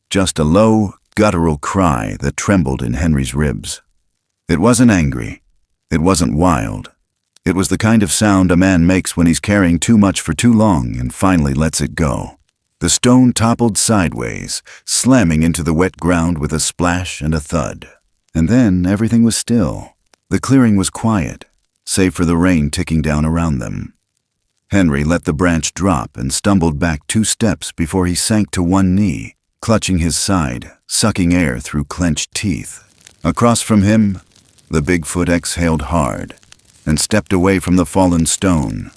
just a low, guttural cry that trembled in Henry's ribs. It wasn't angry. It wasn't wild. It was the kind of sound a man makes when he's carrying too much for too long and finally lets it go. The stone toppled sideways, slamming into the wet ground with a splash and a thud. And then everything was still. The clearing was quiet, save for the rain ticking down around them. Henry let the branch drop and stumbled back 2 steps before he sank to one knee, clutching his side, sucking air through clenched teeth. Across from him, the Bigfoot exhaled hard and stepped away from the fallen stone.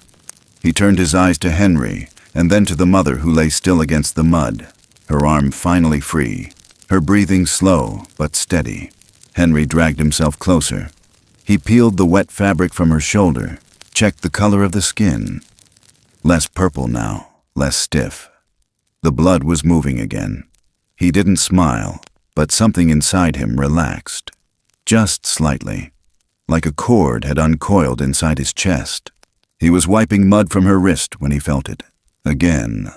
He turned his eyes to Henry and then to the mother who lay still against the mud, her arm finally free, her breathing slow but steady. Henry dragged himself closer. He peeled the wet fabric from her shoulder, checked the color of the skin. Less purple now, less stiff. The blood was moving again. He didn't smile, but something inside him relaxed. Just slightly, like a cord had uncoiled inside his chest. He was wiping mud from her wrist when he felt it. Again,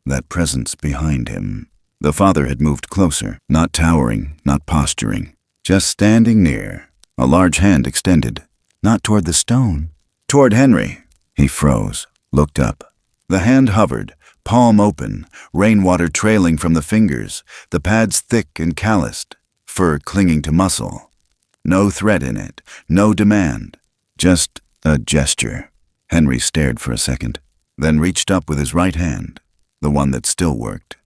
that presence behind him. The father had moved closer, not towering, not posturing, just standing near, a large hand extended, not toward the stone, toward Henry. He froze, looked up. The hand hovered, palm open, rainwater trailing from the fingers, the pads thick and calloused, fur clinging to muscle. No threat in it, no demand, just a gesture. Henry stared for a second, then reached up with his right hand, the one that still worked,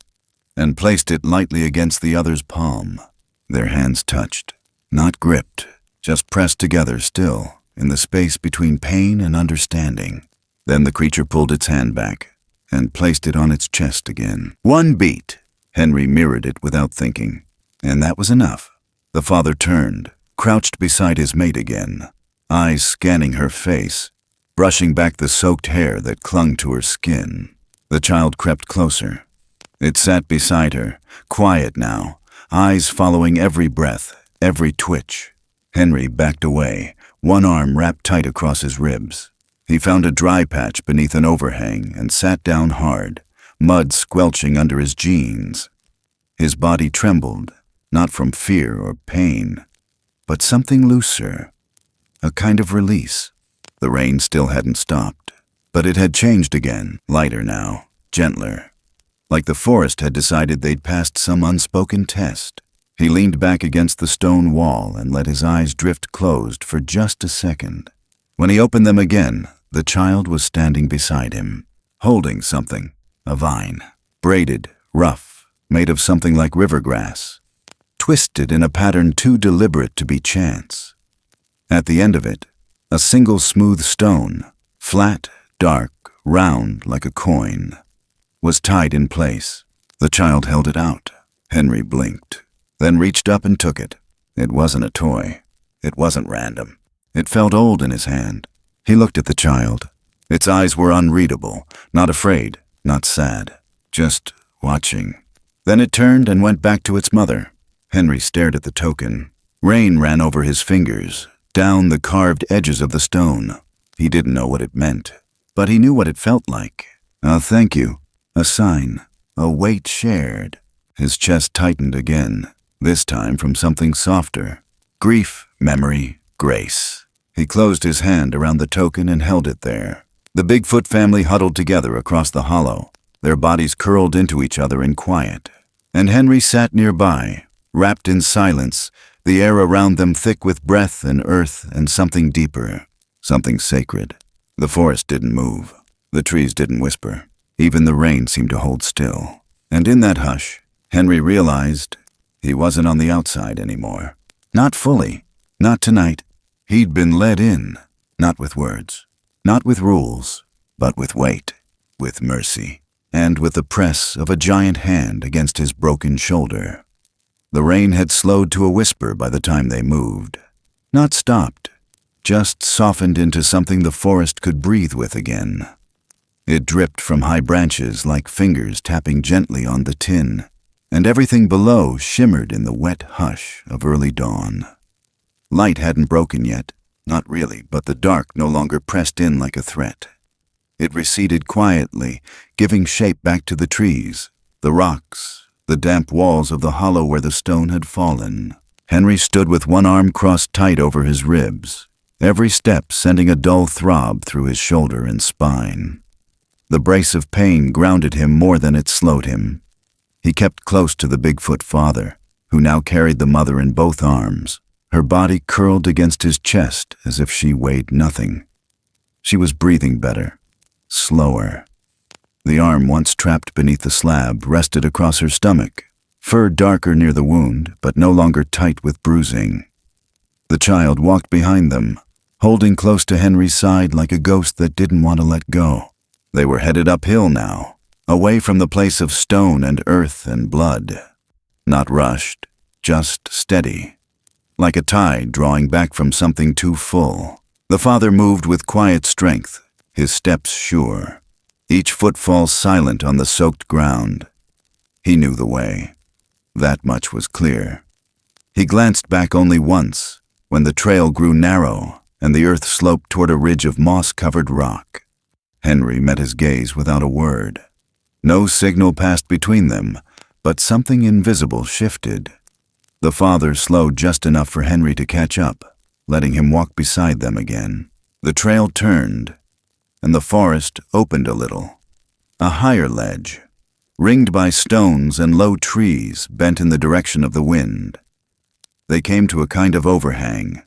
and placed it lightly against the other's palm. Their hands touched, not gripped, just pressed together still, in the space between pain and understanding. Then the creature pulled its hand back and placed it on its chest again. One beat. Henry mirrored it without thinking, and that was enough. The father turned, crouched beside his mate again, eyes scanning her face, brushing back the soaked hair that clung to her skin. The child crept closer. It sat beside her, quiet now, eyes following every breath, every twitch. Henry backed away, one arm wrapped tight across his ribs. He found a dry patch beneath an overhang and sat down hard, mud squelching under his jeans. His body trembled, not from fear or pain, but something looser, a kind of release. The rain still hadn't stopped, but it had changed again, lighter now, gentler. Like the forest had decided they'd passed some unspoken test. He leaned back against the stone wall and let his eyes drift closed for just a second. When he opened them again, the child was standing beside him, holding something, a vine, braided, rough, made of something like river grass, twisted in a pattern too deliberate to be chance. At the end of it, a single smooth stone, flat, dark, round like a coin, was tied in place. The child held it out. Henry blinked, then reached up and took it. It wasn't a toy. It wasn't random. It felt old in his hand. He looked at the child. Its eyes were unreadable, not afraid, not sad, just watching. Then it turned and went back to its mother. Henry stared at the token. Rain ran over his fingers, down the carved edges of the stone. He didn't know what it meant, but he knew what it felt like. A thank you, a sign, a weight shared. His chest tightened again, this time from something softer. Grief, memory, grace. He closed his hand around the token and held it there. The Bigfoot family huddled together across the hollow, their bodies curled into each other in quiet. And Henry sat nearby, wrapped in silence, the air around them thick with breath and earth and something deeper, something sacred. The forest didn't move. The trees didn't whisper. Even the rain seemed to hold still. And in that hush, Henry realized he wasn't on the outside anymore. Not fully. Not tonight. He'd been led in, not with words, not with rules, but with weight, with mercy, and with the press of a giant hand against his broken shoulder. The rain had slowed to a whisper by the time they moved. Not stopped, just softened into something the forest could breathe with again. It dripped from high branches like fingers tapping gently on the tin, and everything below shimmered in the wet hush of early dawn. Light hadn't broken yet, not really, but the dark no longer pressed in like a threat. It receded quietly, giving shape back to the trees, the rocks, the damp walls of the hollow where the stone had fallen. Henry stood with one arm crossed tight over his ribs, every step sending a dull throb through his shoulder and spine. The brace of pain grounded him more than it slowed him. He kept close to the Bigfoot father, who now carried the mother in both arms, her body curled against his chest as if she weighed nothing. She was breathing better, slower. The arm once trapped beneath the slab rested across her stomach, fur darker near the wound, but no longer tight with bruising. The child walked behind them, holding close to Henry's side like a ghost that didn't want to let go. They were headed uphill now, away from the place of stone and earth and blood. Not rushed, just steady, like a tide drawing back from something too full. The father moved with quiet strength, his steps sure, each footfall silent on the soaked ground. He knew the way. That much was clear. He glanced back only once, when the trail grew narrow and the earth sloped toward a ridge of moss-covered rock. Henry met his gaze without a word. No signal passed between them, but something invisible shifted. The father slowed just enough for Henry to catch up, letting him walk beside them again. The trail turned, and the forest opened a little. A higher ledge, ringed by stones and low trees bent in the direction of the wind. They came to a kind of overhang,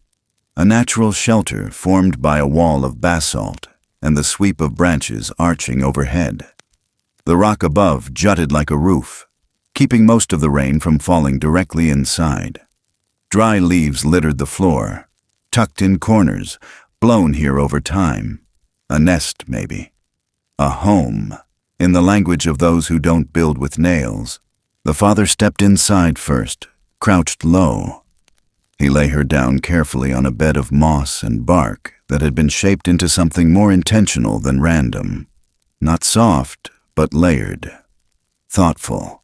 a natural shelter formed by a wall of basalt and the sweep of branches arching overhead. The rock above jutted like a roof, keeping most of the rain from falling directly inside. Dry leaves littered the floor, tucked in corners, blown here over time. A nest, maybe. A home, in the language of those who don't build with nails. The father stepped inside first, crouched low. He lay her down carefully on a bed of moss and bark that had been shaped into something more intentional than random. Not soft, but layered. Thoughtful.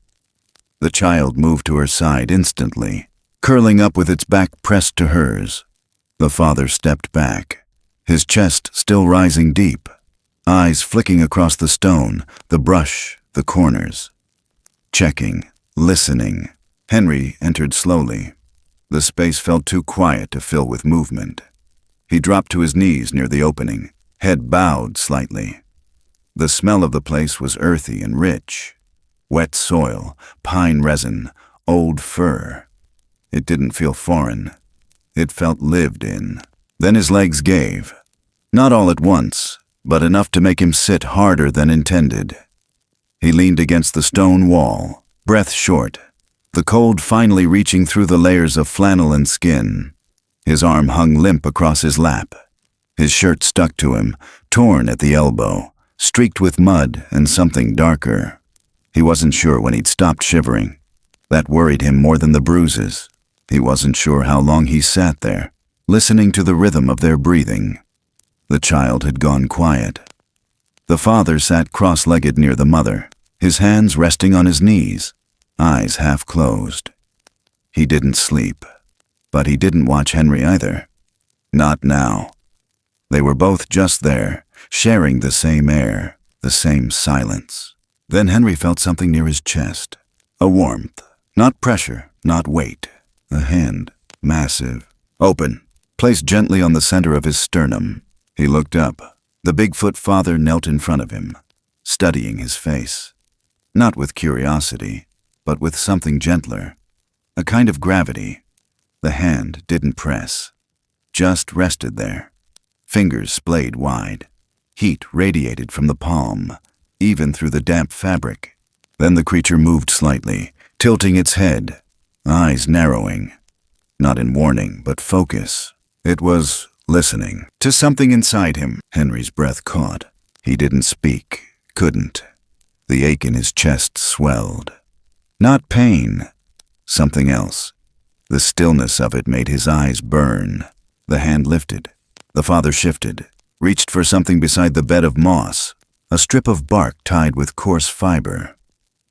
The child moved to her side instantly, curling up with its back pressed to hers. The father stepped back, his chest still rising deep, eyes flicking across the stone, the brush, the corners. Checking, listening. Henry entered slowly. The space felt too quiet to fill with movement. He dropped to his knees near the opening, head bowed slightly. The smell of the place was earthy and rich. Wet soil, pine resin, old fur. It didn't feel foreign. It felt lived in. Then his legs gave. Not all at once, but enough to make him sit harder than intended. He leaned against the stone wall, breath short, the cold finally reaching through the layers of flannel and skin. His arm hung limp across his lap. His shirt stuck to him, torn at the elbow, streaked with mud and something darker. He wasn't sure when he'd stopped shivering. That worried him more than the bruises. He wasn't sure how long he sat there, listening to the rhythm of their breathing. The child had gone quiet. The father sat cross-legged near the mother, his hands resting on his knees, eyes half closed. He didn't sleep, but he didn't watch Henry either. Not now. They were both just there, sharing the same air, the same silence. Then Henry felt something near his chest. A warmth. Not pressure, not weight. A hand. Massive. Open. Placed gently on the center of his sternum. He looked up. The Bigfoot father knelt in front of him, studying his face. Not with curiosity, but with something gentler. A kind of gravity. The hand didn't press. Just rested there. Fingers splayed wide. Heat radiated from the palm, even through the damp fabric. Then the creature moved slightly, tilting its head, eyes narrowing. Not in warning, but focus. It was listening to something inside him. Henry's breath caught. He didn't speak, couldn't. The ache in his chest swelled. Not pain, something else. The stillness of it made his eyes burn. The hand lifted. The father shifted, reached for something beside the bed of moss, a strip of bark tied with coarse fiber.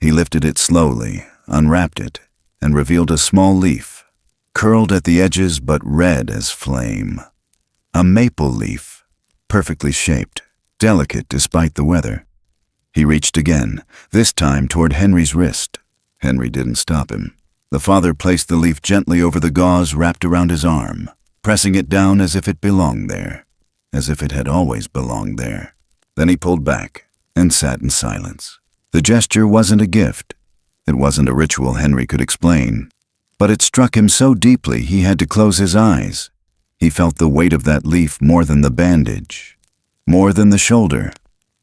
He lifted it slowly, unwrapped it, and revealed a small leaf, curled at the edges but red as flame. A maple leaf, perfectly shaped, delicate despite the weather. He reached again, this time toward Henry's wrist. Henry didn't stop him. The father placed the leaf gently over the gauze wrapped around his arm, pressing it down as if it belonged there, as if it had always belonged there. Then he pulled back and sat in silence. The gesture wasn't a gift. It wasn't a ritual Henry could explain, but it struck him so deeply he had to close his eyes. He felt the weight of that leaf more than the bandage, more than the shoulder,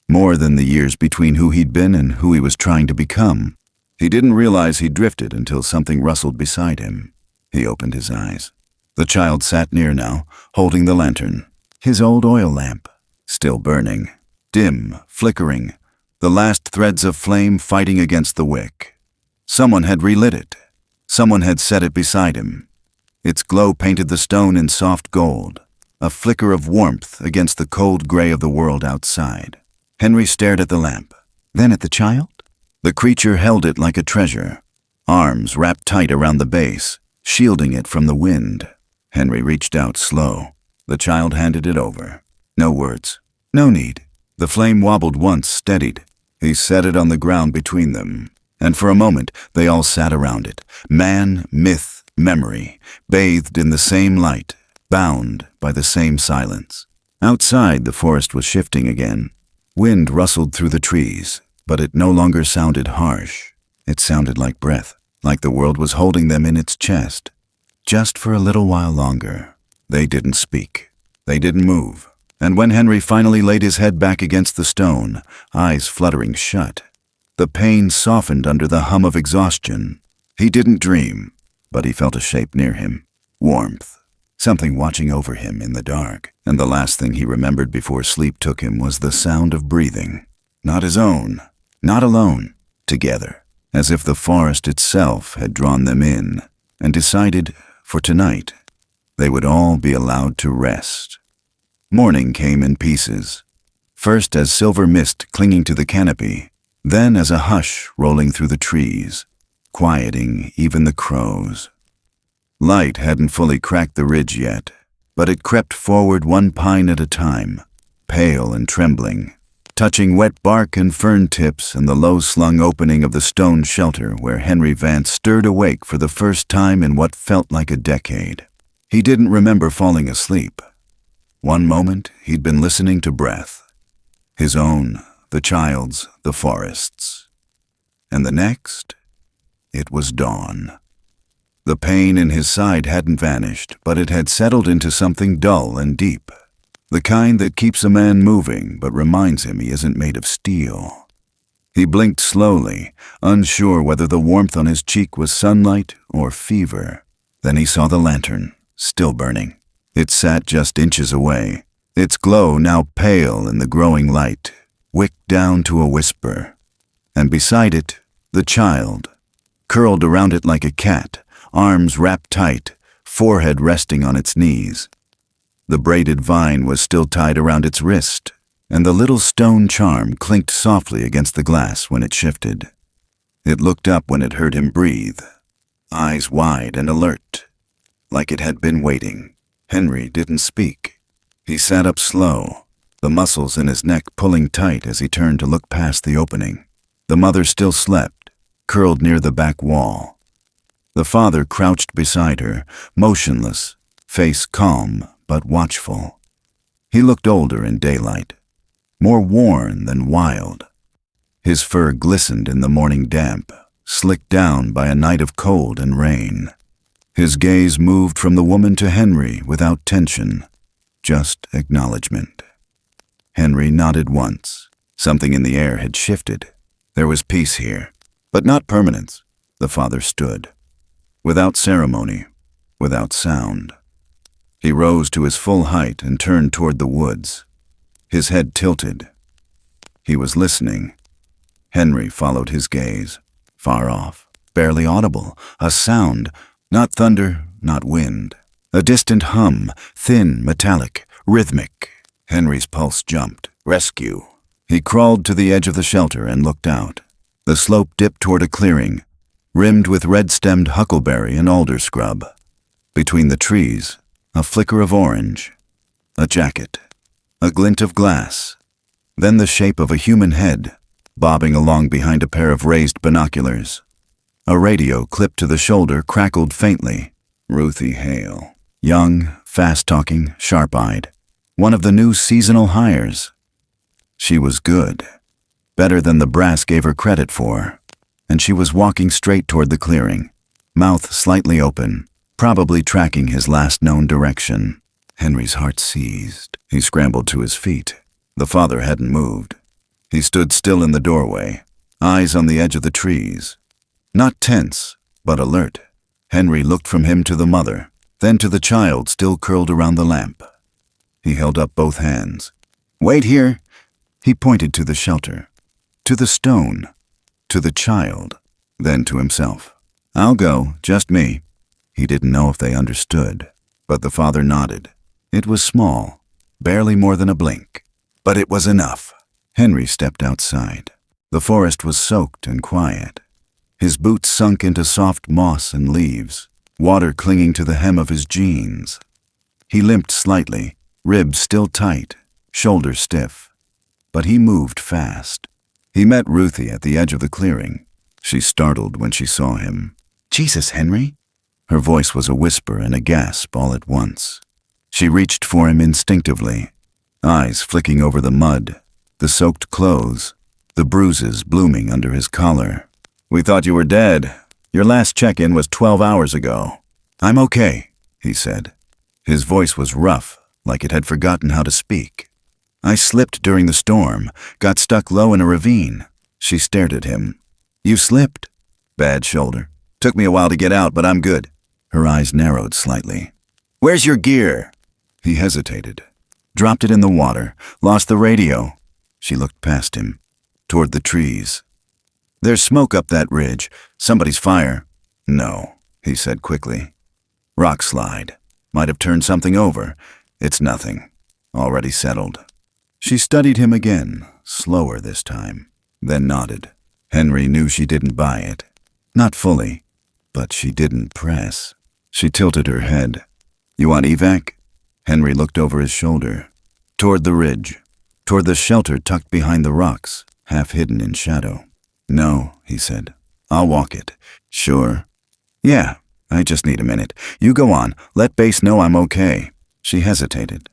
more than the years between who he'd been and who he was trying to become. He didn't realize he drifted until something rustled beside him. He opened his eyes. The child sat near now, holding the lantern. His old oil lamp, still burning, dim, flickering, the last threads of flame fighting against the wick. Someone had relit it. Someone had set it beside him. Its glow painted the stone in soft gold, a flicker of warmth against the cold gray of the world outside. Henry stared at the lamp, then at the child. The creature held it like a treasure, arms wrapped tight around the base, shielding it from the wind. Henry reached out slow. The child handed it over. No words. No need. The flame wobbled once, steadied. He set it on the ground between them, and for a moment they all sat around it. Man, myth, memory, bathed in the same light, bound by the same silence. Outside, the forest was shifting again. Wind rustled through the trees, but it no longer sounded harsh. It sounded like breath, like the world was holding them in its chest. Just for a little while longer. They didn't speak. They didn't move. And when Henry finally laid his head back against the stone, eyes fluttering shut, the pain softened under the hum of exhaustion. He didn't dream, but he felt a shape near him. Warmth. Something watching over him in the dark. And the last thing he remembered before sleep took him was the sound of breathing. Not his own. Not alone. Together. As if the forest itself had drawn them in and decided, for tonight, they would all be allowed to rest. Morning came in pieces, first as silver mist clinging to the canopy, then as a hush rolling through the trees, quieting even the crows. Light hadn't fully cracked the ridge yet, but it crept forward one pine at a time, pale and trembling, touching wet bark and fern tips and the low-slung opening of the stone shelter where Henry Vance stirred awake for the first time in what felt like a decade. He didn't remember falling asleep. One moment, he'd been listening to breath. His own, the child's, the forest's. And the next, it was dawn. The pain in his side hadn't vanished, but it had settled into something dull and deep. The kind that keeps a man moving, but reminds him he isn't made of steel. He blinked slowly, unsure whether the warmth on his cheek was sunlight or fever. Then he saw the lantern, still burning. It sat just inches away, its glow now pale in the growing light, wicked down to a whisper. And beside it, the child, curled around it like a cat, arms wrapped tight, forehead resting on its knees. The braided vine was still tied around its wrist, and the little stone charm clinked softly against the glass when it shifted. It looked up when it heard him breathe, eyes wide and alert, like it had been waiting. Henry didn't speak. He sat up slow, the muscles in his neck pulling tight as he turned to look past the opening. The mother still slept, curled near the back wall. The father crouched beside her, motionless, face calm but watchful. He looked older in daylight, more worn than wild. His fur glistened in the morning damp, slicked down by a night of cold and rain. His gaze moved from the woman to Henry without tension, just acknowledgement. Henry nodded once. Something in the air had shifted. There was peace here, but not permanence. The father stood, without ceremony, without sound. He rose to his full height and turned toward the woods, his head tilted. He was listening. Henry followed his gaze. Far off, barely audible, a sound, not thunder, not wind. A distant hum, thin, metallic, rhythmic. Henry's pulse jumped. Rescue. He crawled to the edge of the shelter and looked out. The slope dipped toward a clearing, rimmed with red-stemmed huckleberry and alder scrub. Between the trees, a flicker of orange, a jacket, a glint of glass, then the shape of a human head, bobbing along behind a pair of raised binoculars. A radio clipped to the shoulder crackled faintly. Ruthie Hale. Young, fast-talking, sharp-eyed. One of the new seasonal hires. She was good. Better than the brass gave her credit for. And she was walking straight toward the clearing, mouth slightly open, probably tracking his last known direction. Henry's heart seized. He scrambled to his feet. The father hadn't moved. He stood still in the doorway, eyes on the edge of the trees. Not tense, but alert. Henry looked from him to the mother, then to the child still curled around the lamp. He held up both hands. "Wait here." He pointed to the shelter, to the stone, to the child, then to himself. "I'll go, just me." He didn't know if they understood, but the father nodded. It was small, barely more than a blink, but it was enough. Henry stepped outside. The forest was soaked and quiet. His boots sunk into soft moss and leaves, water clinging to the hem of his jeans. He limped slightly, ribs still tight, shoulders stiff, but he moved fast. He met Ruthie at the edge of the clearing. She startled when she saw him. "Jesus, Henry?" Her voice was a whisper and a gasp all at once. She reached for him instinctively, eyes flicking over the mud, the soaked clothes, the bruises blooming under his collar. "We thought you were dead. Your last check-in was 12 hours ago." "I'm okay," he said. His voice was rough, like it had forgotten how to speak. "I slipped during the storm, got stuck low in a ravine." She stared at him. "You slipped?" "Bad shoulder. Took me a while to get out, but I'm good." Her eyes narrowed slightly. "Where's your gear?" He hesitated. "Dropped it in the water. Lost the radio." She looked past him, toward the trees. "There's smoke up that ridge. Somebody's fire." "No," he said quickly. "Rock slide. Might have turned something over. It's nothing. Already settled." She studied him again, slower this time, then nodded. Henry knew she didn't buy it. Not fully, but she didn't press. She tilted her head. "You want evac?" Henry looked over his shoulder, toward the ridge, toward the shelter tucked behind the rocks, half hidden in shadow. "No," he said. "I'll walk it." "Sure?" "Yeah, I just need a minute. You go on. Let base know I'm okay." She hesitated,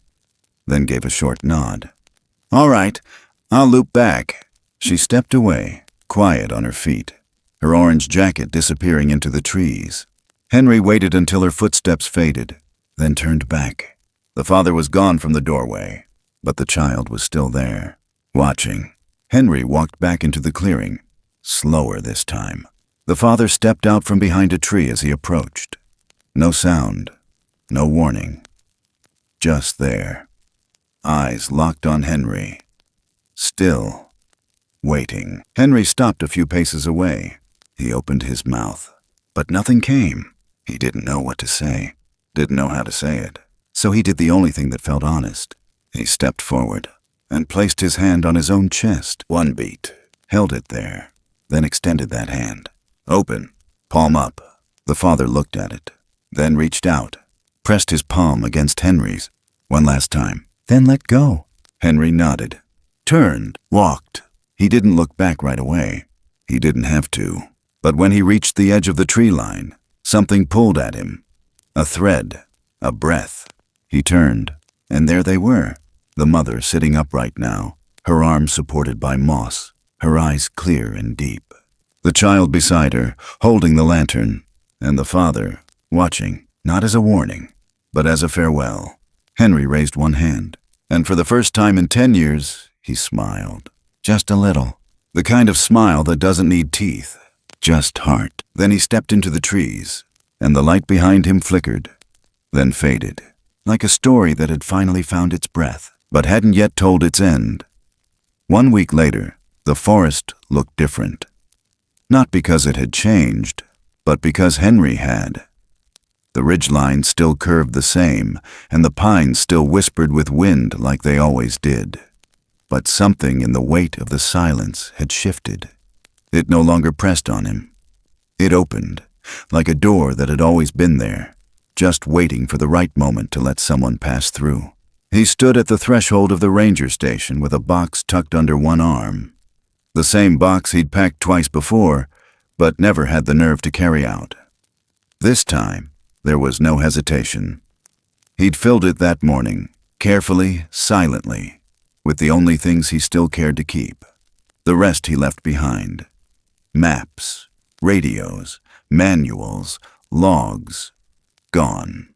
then gave a short nod. "All right, I'll loop back." She stepped away, quiet on her feet, her orange jacket disappearing into the trees. Henry waited until her footsteps faded, then turned back. The father was gone from the doorway, but the child was still there, watching. Henry walked back into the clearing, slower this time. The father stepped out from behind a tree as he approached. No sound, no warning. Just there. Eyes locked on Henry. Still. Waiting. Henry stopped a few paces away. He opened his mouth, but nothing came. He didn't know what to say, didn't know how to say it. So he did the only thing that felt honest. He stepped forward and placed his hand on his own chest. One beat, held it there, then extended that hand. "Open, palm up." The father looked at it, then reached out, pressed his palm against Henry's. One last time, then let go. Henry nodded, turned, walked. He didn't look back right away. He didn't have to. But when he reached the edge of the tree line, something pulled at him. A thread, a breath. He turned, and there they were. The mother sitting upright now, her arms supported by moss, her eyes clear and deep. The child beside her, holding the lantern, and the father, watching, not as a warning, but as a farewell. Henry raised one hand, and for the first time in 10 years, he smiled. Just a little. The kind of smile that doesn't need teeth, just heart. Then he stepped into the trees, and the light behind him flickered, then faded, like a story that had finally found its breath, but hadn't yet told its end. 1 week later, the forest looked different. Not because it had changed, but because Henry had. The ridgeline still curved the same, and the pines still whispered with wind like they always did. But something in the weight of the silence had shifted. It no longer pressed on him. It opened, like a door that had always been there, just waiting for the right moment to let someone pass through. He stood at the threshold of the ranger station with a box tucked under one arm. The same box he'd packed twice before, but never had the nerve to carry out. This time, there was no hesitation. He'd filled it that morning, carefully, silently, with the only things he still cared to keep. The rest he left behind. Maps, radios, manuals, logs, gone.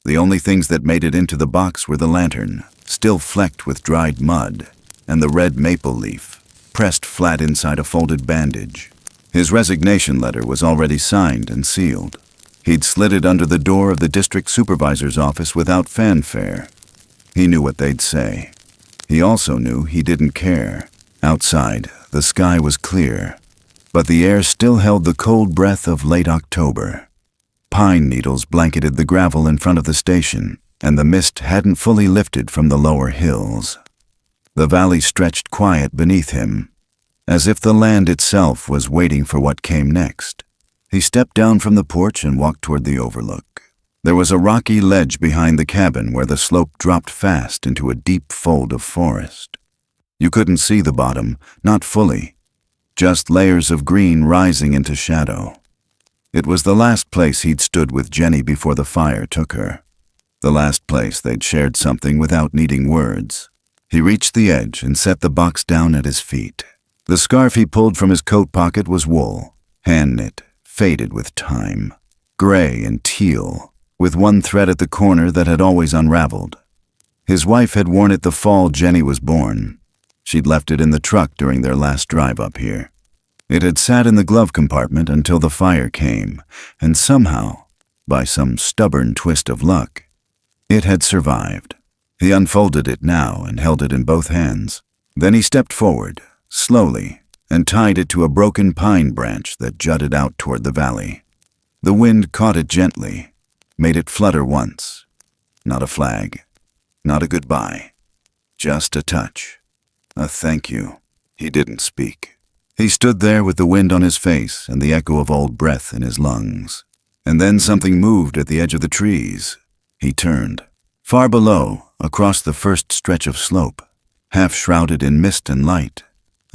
The only things that made it into the box were the lantern, still flecked with dried mud, and the red maple leaf, pressed flat inside a folded bandage. His resignation letter was already signed and sealed. He'd slid it under the door of the district supervisor's office without fanfare. He knew what they'd say. He also knew he didn't care. Outside, the sky was clear, but the air still held the cold breath of late October. Pine needles blanketed the gravel in front of the station, and the mist hadn't fully lifted from the lower hills. The valley stretched quiet beneath him, as if the land itself was waiting for what came next. He stepped down from the porch and walked toward the overlook. There was a rocky ledge behind the cabin where the slope dropped fast into a deep fold of forest. You couldn't see the bottom, not fully, just layers of green rising into shadow. It was the last place he'd stood with Jenny before the fire took her. The last place they'd shared something without needing words. He reached the edge and set the box down at his feet. The scarf he pulled from his coat pocket was wool, hand-knit, faded with time, gray and teal, with one thread at the corner that had always unraveled. His wife had worn it the fall Jenny was born. She'd left it in the truck during their last drive up here. It had sat in the glove compartment until the fire came, and somehow, by some stubborn twist of luck, it had survived. He unfolded it now and held it in both hands. Then he stepped forward, slowly, and tied it to a broken pine branch that jutted out toward the valley. The wind caught it gently, made it flutter once. Not a flag, not a goodbye, just a touch, a thank you. He didn't speak. He stood there with the wind on his face and the echo of old breath in his lungs. And then something moved at the edge of the trees. He turned. Far below, across the first stretch of slope, half shrouded in mist and light,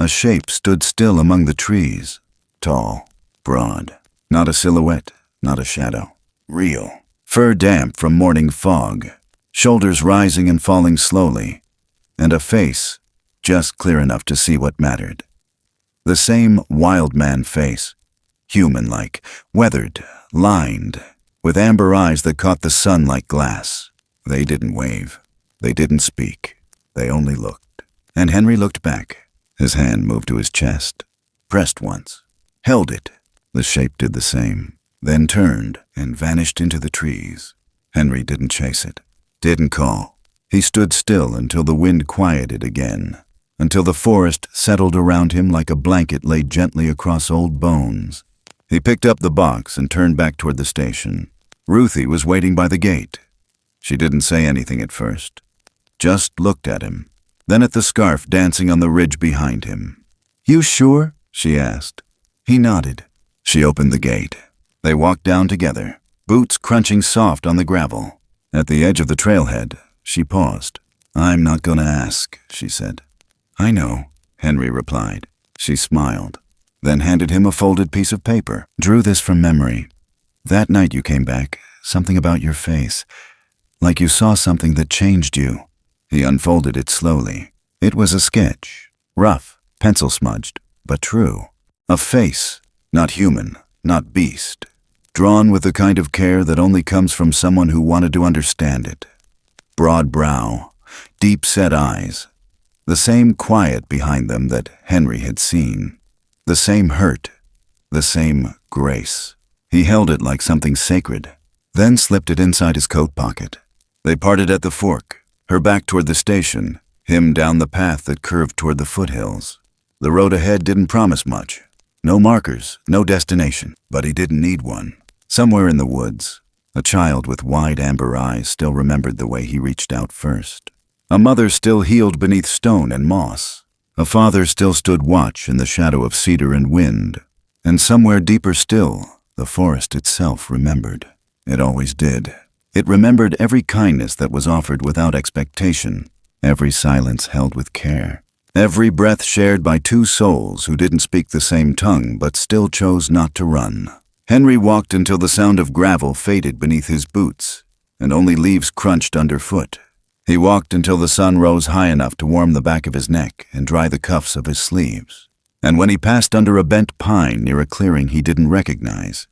a shape stood still among the trees, tall, broad, not a silhouette, not a shadow, real, fur damp from morning fog, shoulders rising and falling slowly, and a face just clear enough to see what mattered. The same wild man face, human-like, weathered, lined, with amber eyes that caught the sun like glass. They didn't wave. They didn't speak. They only looked. And Henry looked back. His hand moved to his chest, pressed once, held it. The shape did the same, then turned and vanished into the trees. Henry didn't chase it, didn't call. He stood still until the wind quieted again, until the forest settled around him like a blanket laid gently across old bones. He picked up the box and turned back toward the station. Ruthie was waiting by the gate. She didn't say anything at first, just looked at him, then at the scarf dancing on the ridge behind him. "You sure?" she asked. He nodded. She opened the gate. They walked down together, boots crunching soft on the gravel. At the edge of the trailhead, she paused. "I'm not going to ask," she said. "I know," Henry replied. She smiled, then handed him a folded piece of paper. "Drew this from memory. That night you came back, something about your face, like you saw something that changed you." He unfolded it slowly. It was a sketch, rough, pencil-smudged, but true. A face, not human, not beast, drawn with the kind of care that only comes from someone who wanted to understand it. Broad brow, deep-set eyes, the same quiet behind them that Henry had seen, the same hurt, the same grace. He held it like something sacred, then slipped it inside his coat pocket. They parted at the fork, her back toward the station, him down the path that curved toward the foothills. The road ahead didn't promise much. No markers, no destination, but he didn't need one. Somewhere in the woods, a child with wide amber eyes still remembered the way he reached out first. A mother still healed beneath stone and moss. A father still stood watch in the shadow of cedar and wind. And somewhere deeper still, the forest itself remembered. It always did. It remembered every kindness that was offered without expectation, every silence held with care, every breath shared by two souls who didn't speak the same tongue but still chose not to run. Henry walked until the sound of gravel faded beneath his boots, and only leaves crunched underfoot. He walked until the sun rose high enough to warm the back of his neck and dry the cuffs of his sleeves. And when he passed under a bent pine near a clearing he didn't recognize,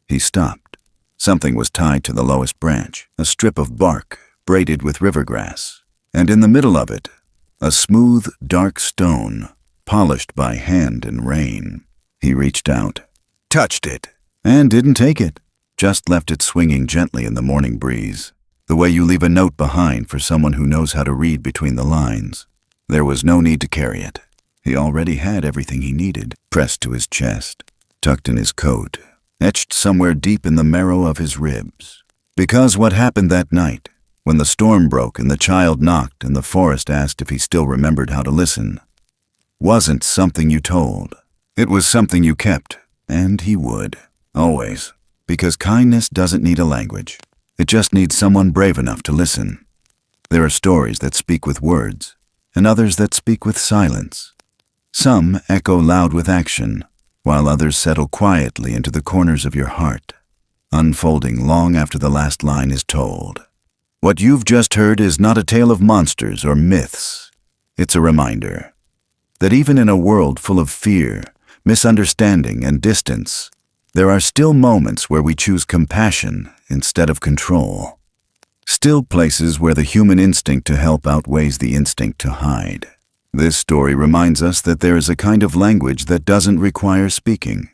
he stopped. Something was tied to the lowest branch, a strip of bark braided with river grass, and in the middle of it, a smooth, dark stone, polished by hand and rain. He reached out, touched it, and didn't take it, just left it swinging gently in the morning breeze, the way you leave a note behind for someone who knows how to read between the lines. There was no need to carry it. He already had everything he needed, pressed to his chest, tucked in his coat, etched somewhere deep in the marrow of his ribs. Because what happened that night, when the storm broke and the child knocked and the forest asked if he still remembered how to listen, wasn't something you told. It was something you kept, and he would, always, because kindness doesn't need a language. It just needs someone brave enough to listen. There are stories that speak with words, and others that speak with silence. Some echo loud with action, while others settle quietly into the corners of your heart, unfolding long after the last line is told. What you've just heard is not a tale of monsters or myths. It's a reminder that even in a world full of fear, misunderstanding, and distance, there are still moments where we choose compassion instead of control. Still places where the human instinct to help outweighs the instinct to hide. This story reminds us that there is a kind of language that doesn't require speaking.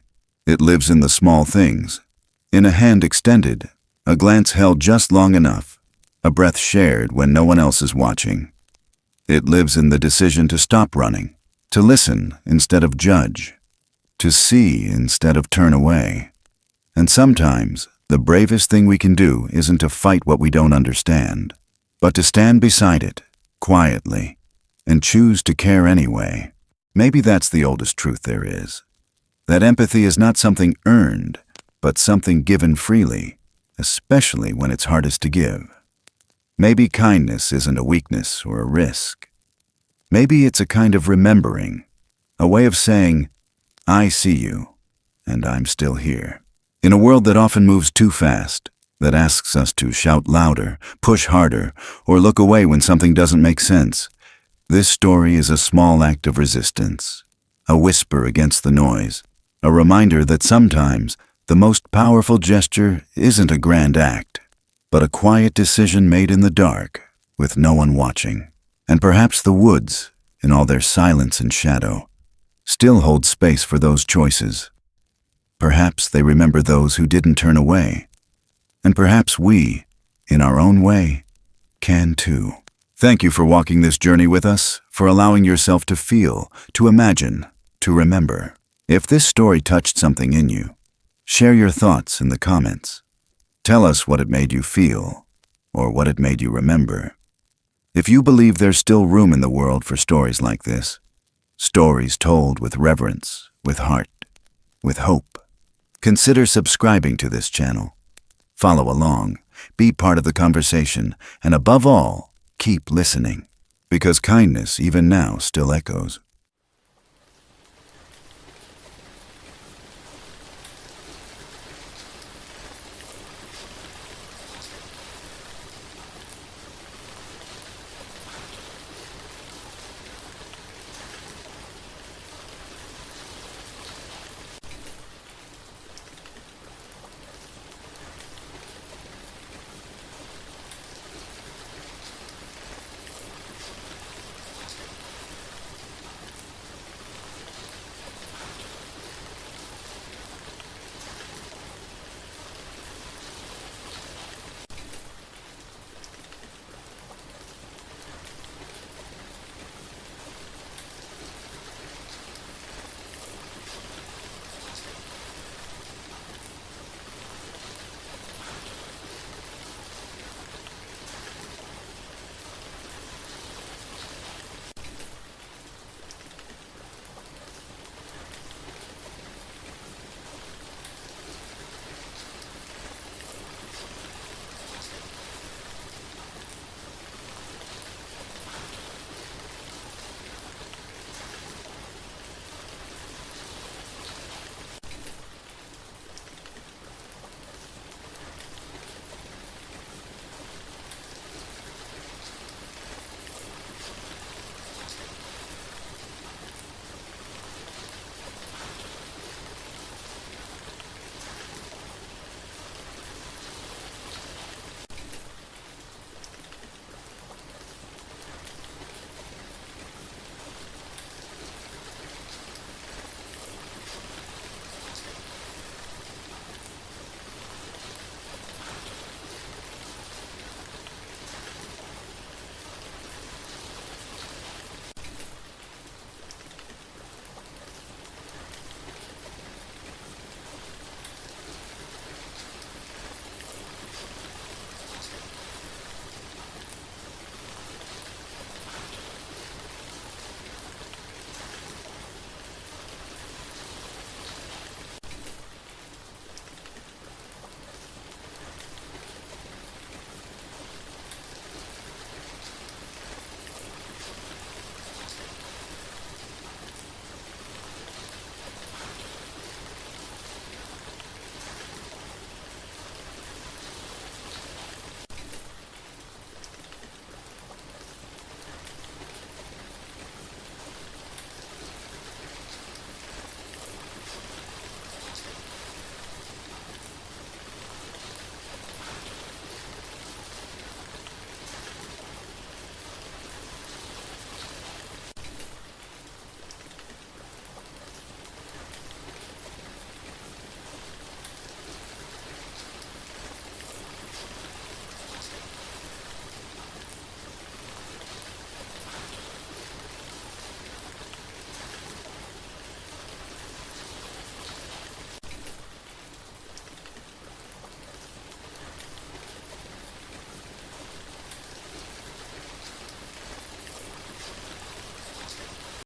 It lives in the small things, in a hand extended, a glance held just long enough, a breath shared when no one else is watching. It lives in the decision to stop running, to listen instead of judge, to see instead of turn away. And sometimes, the bravest thing we can do isn't to fight what we don't understand, but to stand beside it, quietly, and choose to care anyway. Maybe that's the oldest truth there is. That empathy is not something earned, but something given freely, especially when it's hardest to give. Maybe kindness isn't a weakness or a risk. Maybe it's a kind of remembering, a way of saying, I see you, and I'm still here. In a world that often moves too fast, that asks us to shout louder, push harder, or look away when something doesn't make sense, this story is a small act of resistance, a whisper against the noise, a reminder that sometimes the most powerful gesture isn't a grand act, but a quiet decision made in the dark, with no one watching. And perhaps the woods, in all their silence and shadow, still hold space for those choices. Perhaps they remember those who didn't turn away. And perhaps we, in our own way, can too. Thank you for walking this journey with us, for allowing yourself to feel, to imagine, to remember. If this story touched something in you, share your thoughts in the comments. Tell us what it made you feel, or what it made you remember. If you believe there's still room in the world for stories like this, stories told with reverence, with heart, with hope, consider subscribing to this channel. Follow along, be part of the conversation, and above all, keep listening, because kindness even now still echoes.